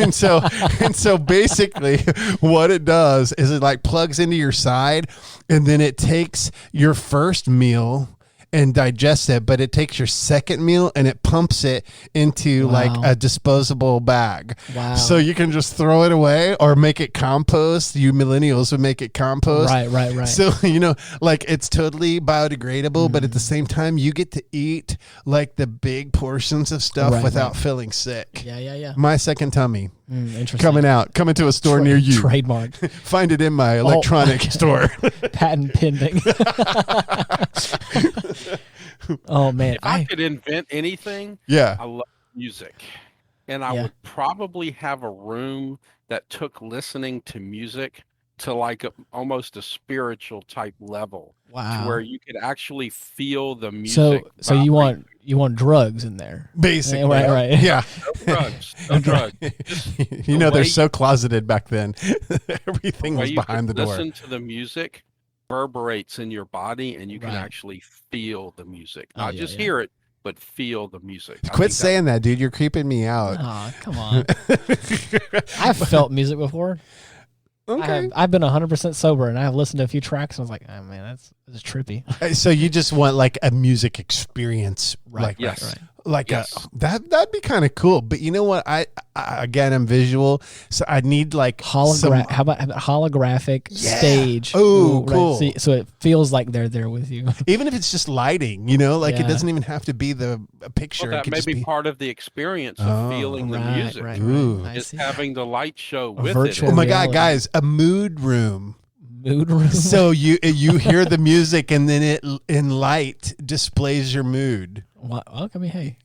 [SPEAKER 2] and so basically what it does is it like plugs into your side, and then it takes your first meal and digests it, but it takes your second meal and it pumps it into like a disposable bag.
[SPEAKER 1] Wow.
[SPEAKER 2] So you can just throw it away or make it compost. You millennials would make it compost.
[SPEAKER 1] Right.
[SPEAKER 2] So, you know, like it's totally biodegradable, but at the same time you get to eat like the big portions of stuff without feeling sick.
[SPEAKER 1] Yeah.
[SPEAKER 2] My Second Tummy.
[SPEAKER 1] Interesting.
[SPEAKER 2] Coming to a store near you.
[SPEAKER 1] Trademark.
[SPEAKER 2] Find it in my electronic store.
[SPEAKER 1] Patent pending. Oh man!
[SPEAKER 3] If I could invent anything, I love music, and I would probably have a room that took listening to music to like almost a spiritual type level.
[SPEAKER 1] Wow!
[SPEAKER 3] To where you could actually feel the music.
[SPEAKER 1] So you want drugs in there,
[SPEAKER 2] basically,
[SPEAKER 1] right?
[SPEAKER 3] Yeah, no drugs.
[SPEAKER 2] You know, they're so closeted back then. Everything was behind the door.
[SPEAKER 3] Listen to the music. Reverberates in your body, and you can actually feel the music, not just hear it, but feel the music.
[SPEAKER 2] Quit saying that, dude. You're creeping me out.
[SPEAKER 1] Oh, come on. I've felt music before.
[SPEAKER 2] Okay.
[SPEAKER 1] I've been 100% sober, and I've listened to a few tracks, and I was like, oh man, that's trippy.
[SPEAKER 2] So you just want like a music experience,
[SPEAKER 1] right?
[SPEAKER 3] Yes.
[SPEAKER 2] Like
[SPEAKER 3] Yes.
[SPEAKER 2] that'd be kind of cool. But you know what? I again, I'm visual, so I need like
[SPEAKER 1] How about holographic stage?
[SPEAKER 2] Oh, cool.
[SPEAKER 1] So it feels like they're there with you.
[SPEAKER 2] Even if it's just lighting, like it doesn't even have to be the picture.
[SPEAKER 3] Well,
[SPEAKER 2] it
[SPEAKER 3] that
[SPEAKER 2] could
[SPEAKER 3] may
[SPEAKER 2] just
[SPEAKER 3] be part of the experience of feeling the music.
[SPEAKER 2] Right.
[SPEAKER 3] Just having the light show with
[SPEAKER 1] virtual
[SPEAKER 3] it.
[SPEAKER 2] Oh my
[SPEAKER 1] reality.
[SPEAKER 2] God, guys, a mood room.
[SPEAKER 1] Mood room.
[SPEAKER 2] So you hear the music and then it in light displays your mood.
[SPEAKER 1] Well, I mean, hey,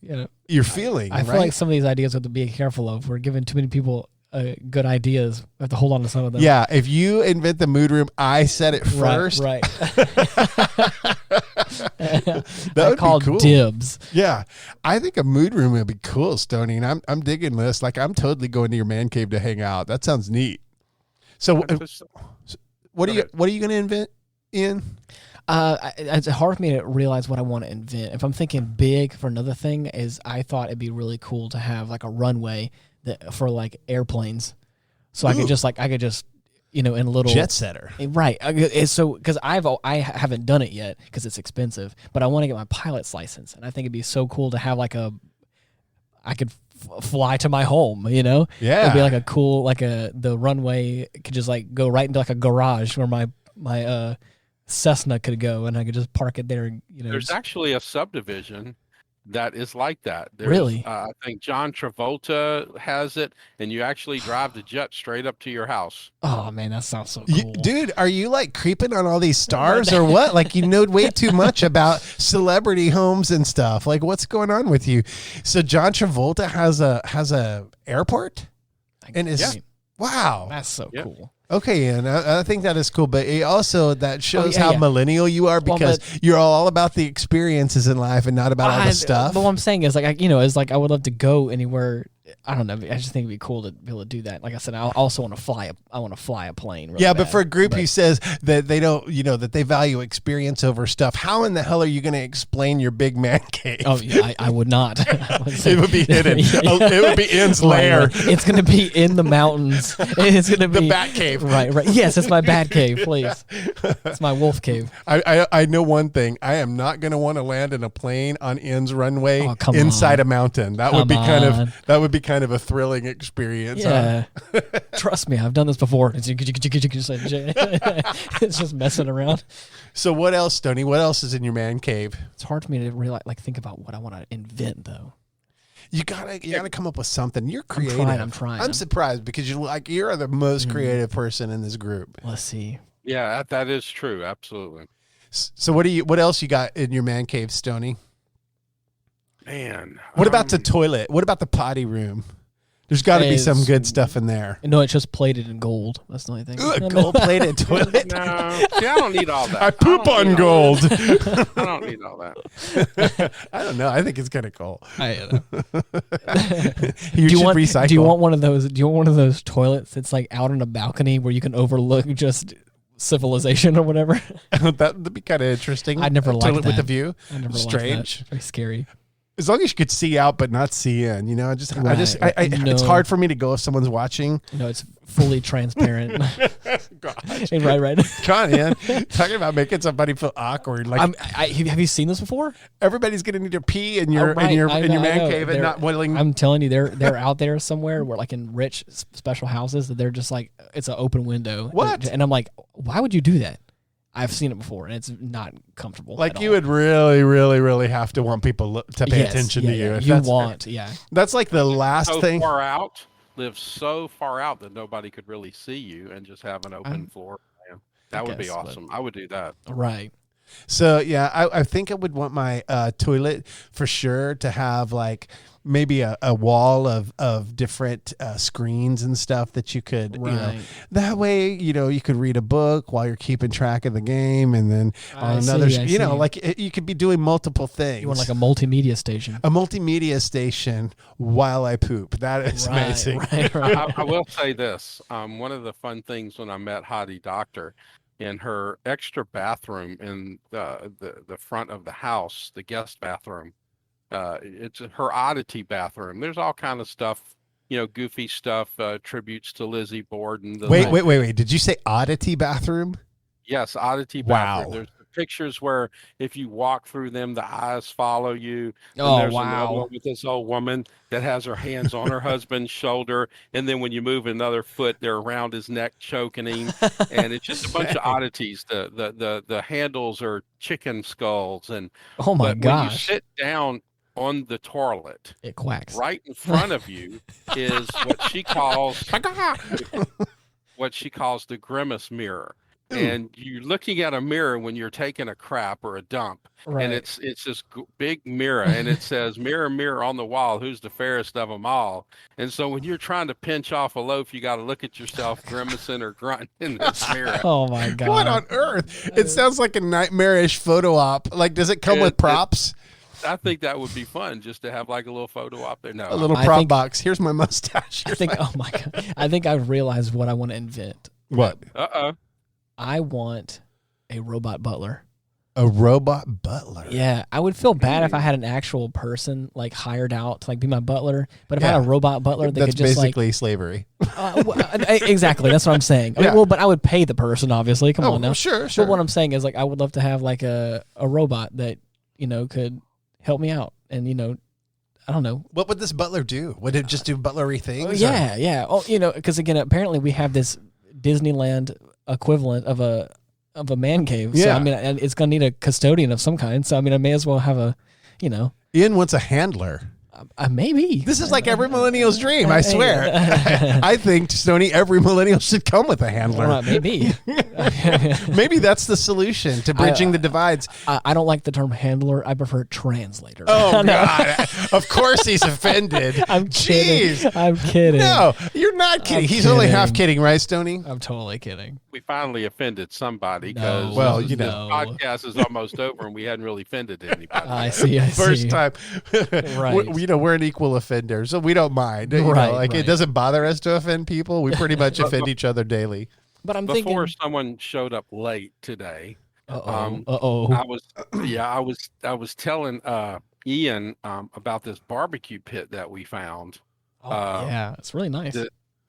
[SPEAKER 2] You're feeling.
[SPEAKER 1] I feel like some of these ideas we have to be careful of. We're giving too many people good ideas. We have to hold on to some of them.
[SPEAKER 2] Yeah, if you invent the mood room, I said it first.
[SPEAKER 1] Right.
[SPEAKER 2] That would
[SPEAKER 1] called
[SPEAKER 2] be cool.
[SPEAKER 1] dibs.
[SPEAKER 2] Yeah, I think a mood room would be cool, Stoney, and I'm digging this. Like, I'm totally going to your man cave to hang out. That sounds neat. So, what are you going to invent, Ian?
[SPEAKER 1] It's hard for me to realize what I want to invent. If I'm thinking big for another thing, is I thought it'd be really cool to have like a runway for like airplanes, so I could just in a little
[SPEAKER 2] jet setter,
[SPEAKER 1] right? So because I haven't done it yet because it's expensive, but I want to get my pilot's license, and I think it'd be so cool to have like I could fly to my home,
[SPEAKER 2] Yeah,
[SPEAKER 1] it'd be like a cool the runway could just like go right into like a garage where my Cessna could go, and I could just park it there.
[SPEAKER 3] There's actually a subdivision that is like that.
[SPEAKER 1] Really?
[SPEAKER 3] I think John Travolta has it, and you actually drive the jet straight up to your house.
[SPEAKER 1] Oh man, that sounds so cool.
[SPEAKER 2] Dude, are you like creeping on all these stars or what? Like, you know way too much about celebrity homes and stuff. Like, what's going on with you? So John Travolta has a airport, and wow,
[SPEAKER 1] that's so cool.
[SPEAKER 2] Okay, and I think that is cool, but it also that shows how millennial you are, because you're all about the experiences in life and not about all the stuff.
[SPEAKER 1] But what I'm saying is I would love to go anywhere. I don't know. I just think it'd be cool to be able to do that. Like I said, I also want to fly. I want to fly a plane. Really
[SPEAKER 2] but for a group who says that they don't, that they value experience over stuff, how in the hell are you going to explain your big man cave?
[SPEAKER 1] Oh, yeah, I would not.
[SPEAKER 2] It would be hidden. It would be Ian's lair.
[SPEAKER 1] Right. It's going to be in the mountains. It's going to be
[SPEAKER 2] the bat cave.
[SPEAKER 1] Right. Yes, it's my bat cave. Please, it's my wolf cave.
[SPEAKER 2] I know one thing. I am not going to want to land in a plane on Ian's runway inside a mountain. That would be kind of a thrilling experience.
[SPEAKER 1] Yeah, trust me, I've done this before. It's just messing around.
[SPEAKER 2] So what else, Stoney? What else is in your man cave?
[SPEAKER 1] It's hard for me to really think about what I want to invent, though.
[SPEAKER 2] You gotta come up with something. You're creative.
[SPEAKER 1] I'm trying.
[SPEAKER 2] I'm surprised because you're the most creative person in this group.
[SPEAKER 1] Let's see.
[SPEAKER 3] Yeah, that is true. Absolutely.
[SPEAKER 2] So what else you got in your man cave, Stoney?
[SPEAKER 3] Man,
[SPEAKER 2] what about the toilet? What about the potty room? There's got to be some good stuff in there.
[SPEAKER 1] No, it's just plated in gold. That's the only thing.
[SPEAKER 2] Ooh, a gold-plated toilet?
[SPEAKER 3] No, see, I don't need all that.
[SPEAKER 2] I poop on gold.
[SPEAKER 3] I don't need all that.
[SPEAKER 2] I don't know. I think it's kind of cool.
[SPEAKER 1] Do
[SPEAKER 2] you want recycle?
[SPEAKER 1] Do you want one of those? Do you want one of those toilets that's like out on a balcony where you can overlook just civilization or whatever?
[SPEAKER 2] That'd be kind of interesting.
[SPEAKER 1] I'd never liked
[SPEAKER 2] toilet
[SPEAKER 1] that.
[SPEAKER 2] with a view.
[SPEAKER 1] I never
[SPEAKER 2] Strange.
[SPEAKER 1] Very scary.
[SPEAKER 2] As long as you could see out but not see in, it's hard for me to go if someone's watching.
[SPEAKER 1] No, it's fully transparent.
[SPEAKER 2] Gosh.
[SPEAKER 1] Right.
[SPEAKER 2] Come on, man. Talking about making somebody feel awkward. Like,
[SPEAKER 1] have you seen this before?
[SPEAKER 2] Everybody's gonna need to pee in your man cave and not willing.
[SPEAKER 1] I'm telling you, they're out there somewhere where, like, in rich special houses, that they're just like, it's an open window.
[SPEAKER 2] What?
[SPEAKER 1] And I'm like, why would you do that? I've seen it before, and it's not comfortable.
[SPEAKER 2] Like, you would really, really, really have to want people to pay attention to you. That's like the last thing.
[SPEAKER 3] Live so far out that nobody could really see you, and just have an open floor. Man, that would be awesome. I would do that.
[SPEAKER 1] Right.
[SPEAKER 2] So yeah, I think I would want my toilet for sure to have like maybe a wall of different screens and stuff that you could, that way, you could read a book while you're keeping track of the game, and then on another, you could be doing multiple things.
[SPEAKER 1] You want like a multimedia station.
[SPEAKER 2] A multimedia station while I poop. That is amazing.
[SPEAKER 1] Right.
[SPEAKER 3] I will say this. One of the fun things when I met Hottie Doctor, in her extra bathroom in the front of the house, the guest bathroom, it's her oddity bathroom. There's all kind of stuff, goofy stuff, tributes to Lizzie Borden.
[SPEAKER 2] Wait. Did you say oddity bathroom?
[SPEAKER 3] Yes, oddity bathroom.
[SPEAKER 2] Wow.
[SPEAKER 3] There's pictures where if you walk through them, the eyes follow you. And
[SPEAKER 1] Oh,
[SPEAKER 3] there's another
[SPEAKER 1] wow.
[SPEAKER 3] one with this old woman that has her hands on her husband's shoulder, and then when you move another foot, they're around his neck choking him, and it's just a bunch of oddities. The handles are chicken skulls,
[SPEAKER 1] Oh my
[SPEAKER 3] but when you
[SPEAKER 1] gosh.
[SPEAKER 3] sit down on the toilet,
[SPEAKER 1] It quacks.
[SPEAKER 3] right in front of you is what she calls the grimace mirror. And you're looking at a mirror when you're taking a crap or a dump,
[SPEAKER 1] Right.
[SPEAKER 3] and it's this big mirror, and it says, "Mirror, mirror on the wall, who's the fairest of them all?" And so when you're trying to pinch off a loaf, you got to look at yourself grimacing or grunting in this mirror.
[SPEAKER 1] Oh my god!
[SPEAKER 2] What on earth? It sounds like a nightmarish photo op. Like, does it come with props?
[SPEAKER 3] I think that would be fun, just to have like a little photo op there. No,
[SPEAKER 2] A little prop box. Here's my mustache.
[SPEAKER 1] Oh my god! I think I've realized what I want to invent.
[SPEAKER 2] What?
[SPEAKER 1] I want a robot butler.
[SPEAKER 2] A robot butler?
[SPEAKER 1] Yeah, I would feel bad if I had an actual person like hired out to like be my butler, but if I had a robot butler, that could just
[SPEAKER 2] basically slavery.
[SPEAKER 1] Exactly, that's what I'm saying. I mean, well, but I would pay the person, obviously. Come on now.
[SPEAKER 2] Sure.
[SPEAKER 1] But what I'm saying is, like, I would love to have like a robot that could help me out, and I don't know.
[SPEAKER 2] What would this butler do? Would it just do butlery things?
[SPEAKER 1] Yeah. Oh, because again, apparently we have this Disneyland equivalent of a man cave. So I mean, and it's gonna need a custodian of some kind. So I mean, I may as well have a,
[SPEAKER 2] Ian wants a handler.
[SPEAKER 1] Maybe.
[SPEAKER 2] This is like every millennial's dream, I swear. I think, Stoney, every millennial should come with a handler.
[SPEAKER 1] Well, maybe.
[SPEAKER 2] Maybe that's the solution to bridging the divides.
[SPEAKER 1] I don't like the term handler. I prefer translator.
[SPEAKER 2] Oh, God. Of course he's offended.
[SPEAKER 1] I'm kidding. I'm kidding.
[SPEAKER 2] No, you're not kidding. He's only half kidding, right, Stoney?
[SPEAKER 1] I'm totally kidding.
[SPEAKER 3] We finally offended somebody because
[SPEAKER 2] the
[SPEAKER 3] podcast is almost over and we hadn't really offended anybody.
[SPEAKER 1] I see.
[SPEAKER 2] First time.
[SPEAKER 1] Right.
[SPEAKER 2] We're an equal offender, so we don't mind. It doesn't bother us to offend people. We pretty much offend each other daily.
[SPEAKER 1] But
[SPEAKER 3] before someone showed up late today.
[SPEAKER 1] I
[SPEAKER 3] was telling Ian about this barbecue pit that we found.
[SPEAKER 1] It's really nice.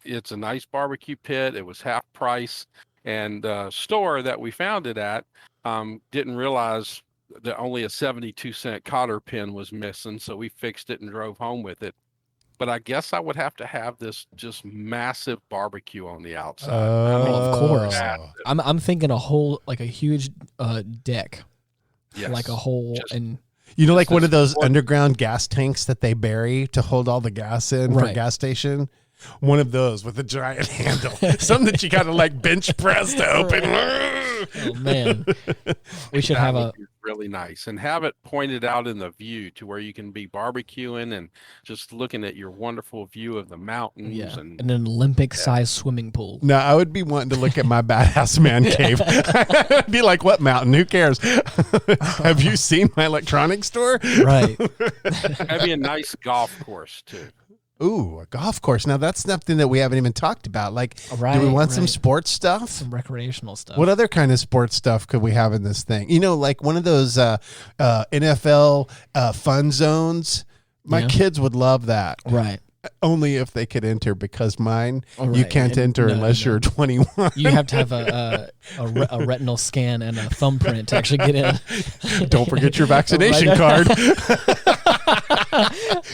[SPEAKER 3] It's a nice barbecue pit. It was half price, and the store that we found it at didn't realize that only a 72-cent cotter pin was missing, so we fixed it and drove home with it. But I guess I would have to have this just massive barbecue on the outside.
[SPEAKER 1] Of course. I'm thinking a huge deck.
[SPEAKER 3] Yes.
[SPEAKER 1] Like a whole and
[SPEAKER 2] like one of those underground gas tanks that they bury to hold all the gas in for a gas station. One of those with a giant handle. Something that you gotta like bench press to open.
[SPEAKER 1] Oh man. We should have a
[SPEAKER 3] really nice and have it pointed out in the view to where you can be barbecuing and just looking at your wonderful view of the mountains and
[SPEAKER 1] an Olympic-sized swimming pool.
[SPEAKER 2] No, I would be wanting to look at my badass man cave. I'd be like, what mountain? Who cares? Have you seen my electronics store?
[SPEAKER 1] Right.
[SPEAKER 3] That'd be a nice golf course too.
[SPEAKER 2] Ooh, a golf course. Now that's something that we haven't even talked about. Like, do we want some sports stuff?
[SPEAKER 1] Some recreational stuff.
[SPEAKER 2] What other kind of sports stuff could we have in this thing? Like one of those NFL fun zones. My kids would love that.
[SPEAKER 1] Right.
[SPEAKER 2] Only if they could enter, because mine, you can't enter unless you're 21.
[SPEAKER 1] You have to have a retinal scan and a thumbprint to actually get in.
[SPEAKER 2] Don't forget your vaccination card.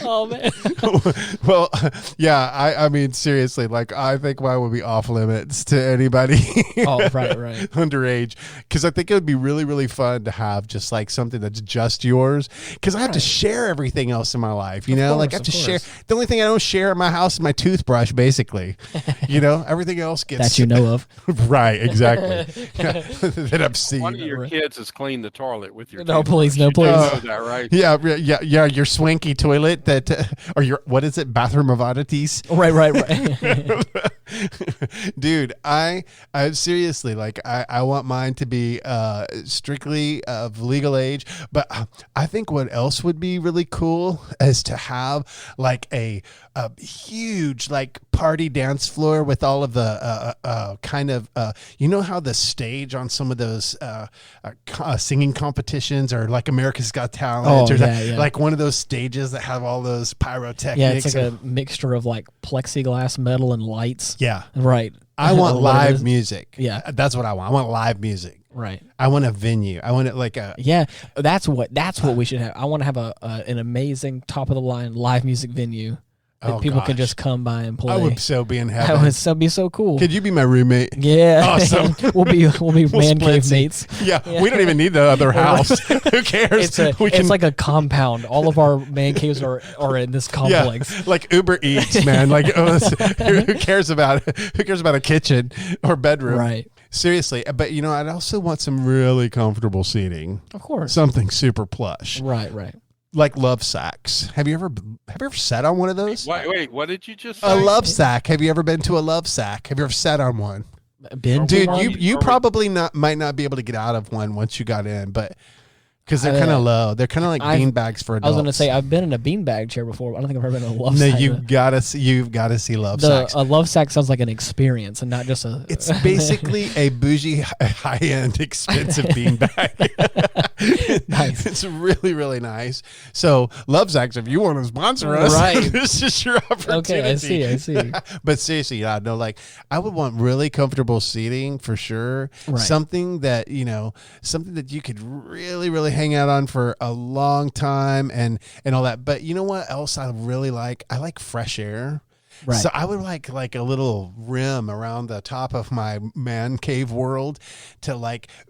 [SPEAKER 1] Oh man.
[SPEAKER 2] Well, yeah, I mean seriously, like I think mine would be off limits to anybody
[SPEAKER 1] right
[SPEAKER 2] underage, because I think it would be really, really fun to have just like something that's just yours, because I have to share everything else in my life, I have to share. The only thing I don't share in my house is my toothbrush, basically. Everything else gets
[SPEAKER 1] that you know of.
[SPEAKER 2] Right, exactly. That I've seen.
[SPEAKER 3] One of your kids has cleaned the toilet with your
[SPEAKER 1] No, please.
[SPEAKER 3] You know that, right?
[SPEAKER 2] Yeah, your swanky toilet that or your, what is it, bathroom of oddities?
[SPEAKER 1] Right.
[SPEAKER 2] Dude, I seriously, like I want mine to be strictly of legal age, but I think what else would be really cool is to have like a huge like party dance floor with all of the kind of how the stage on some of those singing competitions, or like America's Got Talent, like one of those stages that have all those pyrotechnics.
[SPEAKER 1] Yeah, it's like a mixture of like plexiglass metal and lights.
[SPEAKER 2] Yeah.
[SPEAKER 1] Right.
[SPEAKER 2] I want live music.
[SPEAKER 1] Yeah.
[SPEAKER 2] That's what I want. I want live music.
[SPEAKER 1] Right.
[SPEAKER 2] I want a venue. I want it like a
[SPEAKER 1] That's what we should have. I want to have an amazing top of the line live music venue that people can just come by and play.
[SPEAKER 2] I would so be in heaven.
[SPEAKER 1] That would be so cool.
[SPEAKER 2] Could you be my roommate?
[SPEAKER 1] Yeah.
[SPEAKER 2] Awesome.
[SPEAKER 1] we'll be man cave mates.
[SPEAKER 2] Yeah. We don't even need the other house. Who cares?
[SPEAKER 1] It's like a compound. All of our man caves are in this complex.
[SPEAKER 2] Yeah, like Uber Eats, man. Like who cares about a kitchen or bedroom?
[SPEAKER 1] Right.
[SPEAKER 2] Seriously, but I'd also want some really comfortable seating.
[SPEAKER 1] Of course.
[SPEAKER 2] Something super plush.
[SPEAKER 1] Right.
[SPEAKER 2] Like love sacks. Have you ever sat on one of those?
[SPEAKER 3] Wait, what did you just say?
[SPEAKER 2] A love sack. Have you ever been to a love sack? Have you ever sat on one? Dude, you probably might not be able to get out of one once you got in, but because they're kind of low. They're kind of like bean bags for adults.
[SPEAKER 1] I was going to say I've been in a beanbag chair before. But I don't think I've ever been in a love
[SPEAKER 2] sack.
[SPEAKER 1] No,
[SPEAKER 2] you've got to see love sacks.
[SPEAKER 1] A love sack sounds like an experience and not just a.
[SPEAKER 2] It's basically a bougie, high-end, expensive beanbag.
[SPEAKER 1] Nice.
[SPEAKER 2] It's really, really nice. So, love sacks, if you want to sponsor us,
[SPEAKER 1] right.
[SPEAKER 2] This is your opportunity.
[SPEAKER 1] Okay, I see.
[SPEAKER 2] But seriously, I would want really comfortable seating for sure.
[SPEAKER 1] Right.
[SPEAKER 2] Something that you could really, really hang out on for a long time and all that. But you know what else I really like? I like fresh air. Right. So I would like a little rim around the top of my man cave world to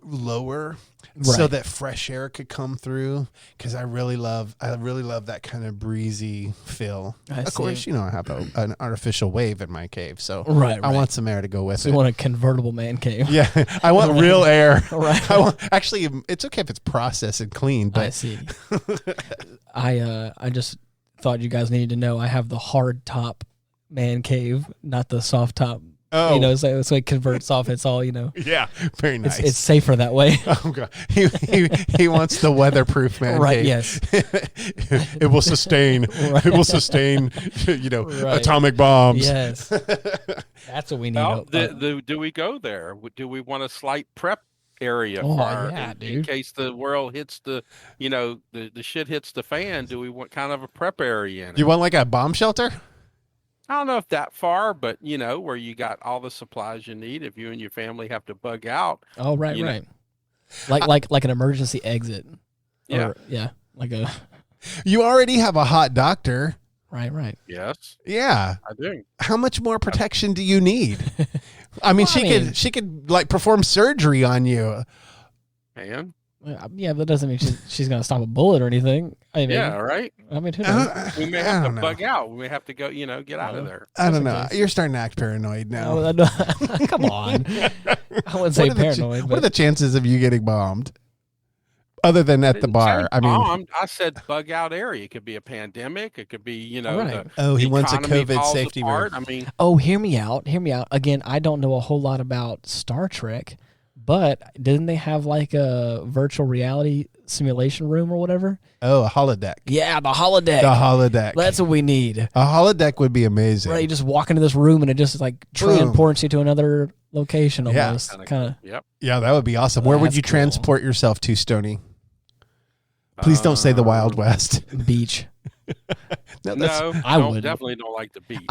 [SPEAKER 2] lower so that fresh air could come through, because I really love that kind of breezy feel. Of course, I have an artificial wave in my cave, so I want some air to go with it.
[SPEAKER 1] You want a convertible man cave?
[SPEAKER 2] Yeah, I want real air.
[SPEAKER 1] Right.
[SPEAKER 2] Actually, it's okay if it's processed and clean. But
[SPEAKER 1] I see. I just thought you guys needed to know I have the hard top man cave, not the soft top.
[SPEAKER 2] Oh,
[SPEAKER 1] so it converts off. It's all
[SPEAKER 2] Yeah, very nice.
[SPEAKER 1] It's safer that way.
[SPEAKER 2] Oh god, he wants the weatherproof man
[SPEAKER 1] right?
[SPEAKER 2] cave.
[SPEAKER 1] Yes,
[SPEAKER 2] it will sustain. Right. It will sustain.
[SPEAKER 1] Right.
[SPEAKER 2] Atomic bombs.
[SPEAKER 1] Yes, that's what we need.
[SPEAKER 3] Well, do we go there? Do we want a slight prep area in case the world hits the shit hits the fan? Do we want kind of a prep area in it?
[SPEAKER 2] You want like a bomb shelter?
[SPEAKER 3] I don't know if that far, but where you got all the supplies you need if you and your family have to bug out.
[SPEAKER 1] Oh, right. Like an emergency exit.
[SPEAKER 3] Yeah.
[SPEAKER 2] You already have a hot doctor.
[SPEAKER 1] Right.
[SPEAKER 3] Yes.
[SPEAKER 2] Yeah.
[SPEAKER 3] I do.
[SPEAKER 2] How much more protection do you need? I mean, she could perform surgery on you.
[SPEAKER 3] Man.
[SPEAKER 1] Yeah, but that doesn't mean she's going to stop a bullet or anything.
[SPEAKER 3] Yeah, right.
[SPEAKER 1] I mean, who knows?
[SPEAKER 3] We may have to bug out. We may have to go, get out of there.
[SPEAKER 2] I don't know. You're starting to act paranoid now.
[SPEAKER 1] Come on. I wouldn't say paranoid.
[SPEAKER 2] What are the chances of you getting bombed? Other than at the bar.
[SPEAKER 3] I said bug out area. It could be a pandemic. It could be,
[SPEAKER 1] right.
[SPEAKER 2] He wants a COVID safety room.
[SPEAKER 1] Hear me out. Again, I don't know a whole lot about Star Trek, but didn't they have like a virtual reality simulation room or whatever?
[SPEAKER 2] Oh, a holodeck.
[SPEAKER 1] Yeah, the holodeck. That's what we need.
[SPEAKER 2] A holodeck would be amazing.
[SPEAKER 1] Right, you just walk into this room and it just transports you to another location almost.
[SPEAKER 3] Yep.
[SPEAKER 2] Yeah, that would be awesome. Where would you transport yourself to, Stoney? Please don't say the Wild West.
[SPEAKER 1] Beach.
[SPEAKER 3] I would definitely don't like the beach.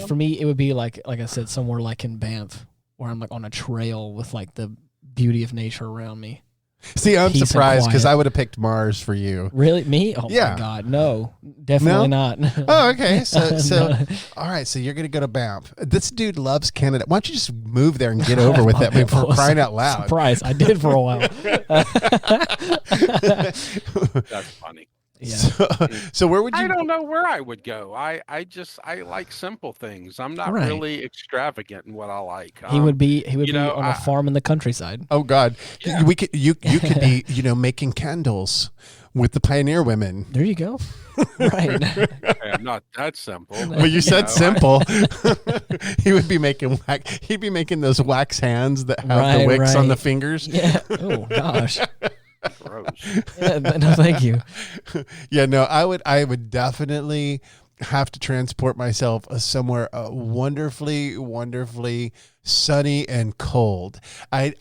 [SPEAKER 1] For me it would be like I said, somewhere like in Banff, where I'm like on a trail with like the beauty of nature around me.
[SPEAKER 2] See, I'm surprised because I would have picked Mars for you.
[SPEAKER 1] Really? Me? Oh my God, no, definitely not.
[SPEAKER 2] Oh, okay. So all right. So you're gonna go to Banff. This dude loves Canada. Why don't you just move there and get over with that before crying out loud?
[SPEAKER 1] Surprise! I did for a while.
[SPEAKER 3] That's funny.
[SPEAKER 1] Yeah.
[SPEAKER 2] So where would you?
[SPEAKER 3] I don't know where I would go. I like simple things. I'm not really extravagant in what I like.
[SPEAKER 1] He would be on a farm in the countryside.
[SPEAKER 2] Oh God, yeah. You could be making candles with the pioneer women.
[SPEAKER 1] There you go. Right.
[SPEAKER 3] I'm not that simple.
[SPEAKER 2] Well, you said simple. He would be making He'd be making those wax hands that have the wicks on the fingers.
[SPEAKER 1] Yeah. Oh gosh.
[SPEAKER 3] Gross.
[SPEAKER 1] Yeah, no, thank you.
[SPEAKER 2] Yeah, no, I would definitely have to transport myself somewhere wonderfully, wonderfully sunny and cold. I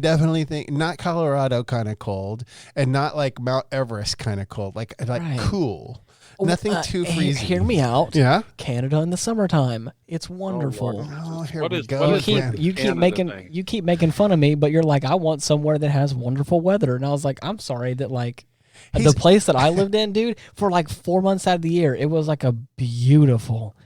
[SPEAKER 2] definitely think not Colorado kind of cold, and not like Mount Everest kind of cold, like cool. Nothing too freezing.
[SPEAKER 1] Hear me out.
[SPEAKER 2] Yeah.
[SPEAKER 1] Canada in the summertime. It's wonderful.
[SPEAKER 2] Here we go.
[SPEAKER 1] You keep making fun of me, but you're like, I want somewhere that has wonderful weather. And I was like, I'm sorry that like the place that I lived in, dude, for like 4 months out of the year, it was like a beautiful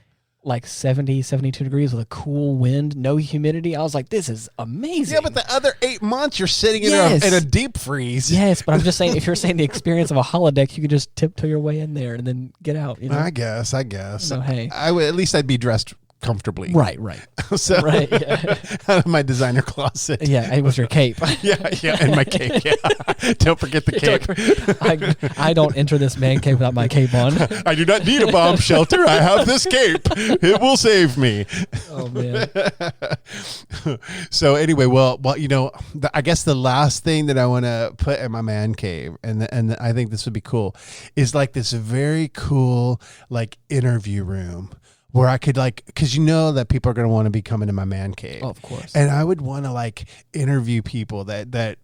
[SPEAKER 1] like 70, 72 degrees with a cool wind, no humidity. I was like, this is amazing.
[SPEAKER 2] Yeah, but the other 8 months you're sitting in a deep freeze.
[SPEAKER 1] Yes, but I'm just saying, if you're saying the experience of a holodeck, you could just tiptoe your way in there and then get out. You know?
[SPEAKER 2] I guess.
[SPEAKER 1] So, hey.
[SPEAKER 2] At least I'd be dressed comfortably.
[SPEAKER 1] Right.
[SPEAKER 2] So,
[SPEAKER 1] right, yeah.
[SPEAKER 2] Out of my designer closet.
[SPEAKER 1] Yeah, it was your cape.
[SPEAKER 2] yeah, and my cape. Yeah. Don't forget the cape.
[SPEAKER 1] I don't enter this man cave without my cape on.
[SPEAKER 2] I do not need a bomb shelter. I have this cape. It will save me.
[SPEAKER 1] Oh, man.
[SPEAKER 2] So anyway, well, you know, I guess the last thing that I want to put in my man cave, and I think this would be cool, is like this very cool like interview room. Where I could like, because you know that people are going to want to be coming to my man cave.
[SPEAKER 1] Oh, of course.
[SPEAKER 2] And I would want to like interview people that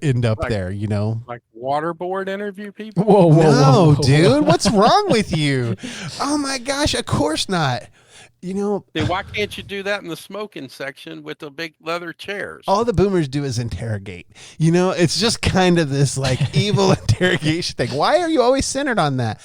[SPEAKER 2] end up like, there, you know?
[SPEAKER 3] Like waterboard interview people?
[SPEAKER 2] Whoa, dude. What's wrong with you? Oh my gosh, of course not. You know,
[SPEAKER 3] then why can't you do that in the smoking section with the big leather chairs?
[SPEAKER 2] All the boomers do is interrogate. You know, it's just kind of this like evil interrogation thing. Why are you always centered on that?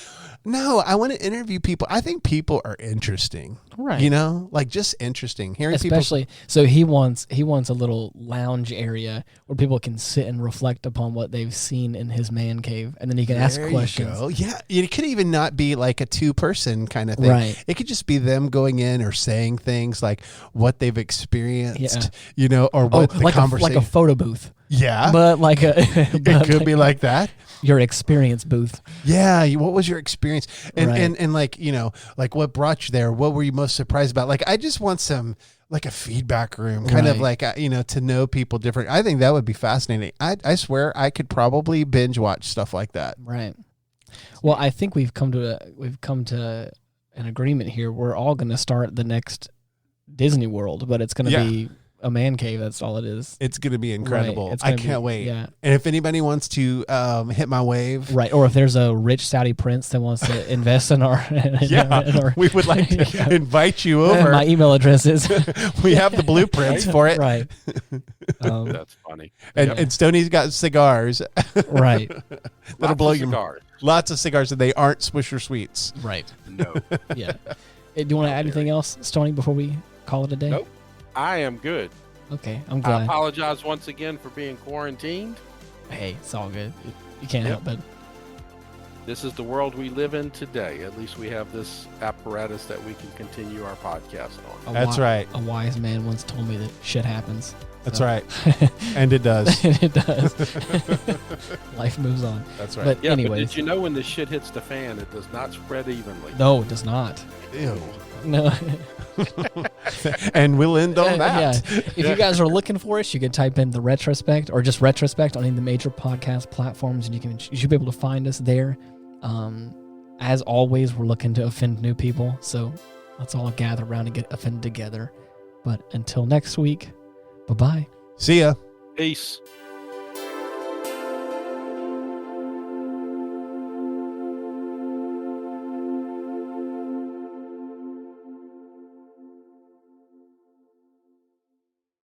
[SPEAKER 2] No, I want to interview people. I think people are interesting,
[SPEAKER 1] right?
[SPEAKER 2] You know, like just interesting. Hearing
[SPEAKER 1] especially
[SPEAKER 2] people.
[SPEAKER 1] So he wants a little lounge area where people can sit and reflect upon what they've seen in his man cave, and then you can ask questions.
[SPEAKER 2] You go. Yeah, it could even not be like a 2-person kind of thing.
[SPEAKER 1] Right.
[SPEAKER 2] It could just be them going in or saying things like what they've experienced, you know, or what the conversation.
[SPEAKER 1] Like a photo booth.
[SPEAKER 2] Yeah,
[SPEAKER 1] but like
[SPEAKER 2] it could be like that.
[SPEAKER 1] Your experience booth.
[SPEAKER 2] Yeah. What was your experience? And,
[SPEAKER 1] right.
[SPEAKER 2] and like, you know, like what brought you there? What were you most surprised about? Like, I just want some, like a feedback room, kind of like, you know, to know people different. I think that would be fascinating. I swear I could probably binge watch stuff like that.
[SPEAKER 1] Right. Well, I think we've come to an agreement here. We're all going to start the next Disney World, but it's going to be a man cave. That's all it is.
[SPEAKER 2] It's going to be incredible.
[SPEAKER 1] Right.
[SPEAKER 2] I can't wait.
[SPEAKER 1] Yeah.
[SPEAKER 2] And if anybody wants to hit my wave.
[SPEAKER 1] Right. Or if there's a rich Saudi prince that wants to invest in our...
[SPEAKER 2] we would like to invite you over.
[SPEAKER 1] My email address is...
[SPEAKER 2] we have the blueprints for it.
[SPEAKER 1] Right.
[SPEAKER 3] That's funny.
[SPEAKER 2] And Stoney's got cigars.
[SPEAKER 1] Right.
[SPEAKER 2] That'll blow your mind. Lots of cigars, and they aren't Swisher Sweets.
[SPEAKER 1] Right.
[SPEAKER 3] No.
[SPEAKER 1] Yeah. Hey, do you want to add anything else, Stoney, before we call it a day?
[SPEAKER 3] Nope. I am good.
[SPEAKER 1] Okay, I'm glad.
[SPEAKER 3] I apologize once again for being quarantined.
[SPEAKER 1] Hey, it's all good. You can't help it.
[SPEAKER 3] This is the world we live in today. At least we have this apparatus that we can continue our podcast on.
[SPEAKER 2] That's right.
[SPEAKER 1] A wise man once told me that shit happens.
[SPEAKER 2] That's right. And it does.
[SPEAKER 1] It does. Life moves on.
[SPEAKER 2] That's right.
[SPEAKER 1] But anyways.
[SPEAKER 3] But did you know when the shit hits the fan, it does not spread evenly?
[SPEAKER 1] No, it does not.
[SPEAKER 2] Ew.
[SPEAKER 1] No.
[SPEAKER 2] And we'll end on that.
[SPEAKER 1] Yeah. If you guys are looking for us, you can type in the Retrospect or just Retrospect on any of the major podcast platforms, and you should be able to find us there. As always, we're looking to offend new people, so let's all gather around and get offended together. But until next week, bye-bye.
[SPEAKER 2] See ya.
[SPEAKER 3] Peace.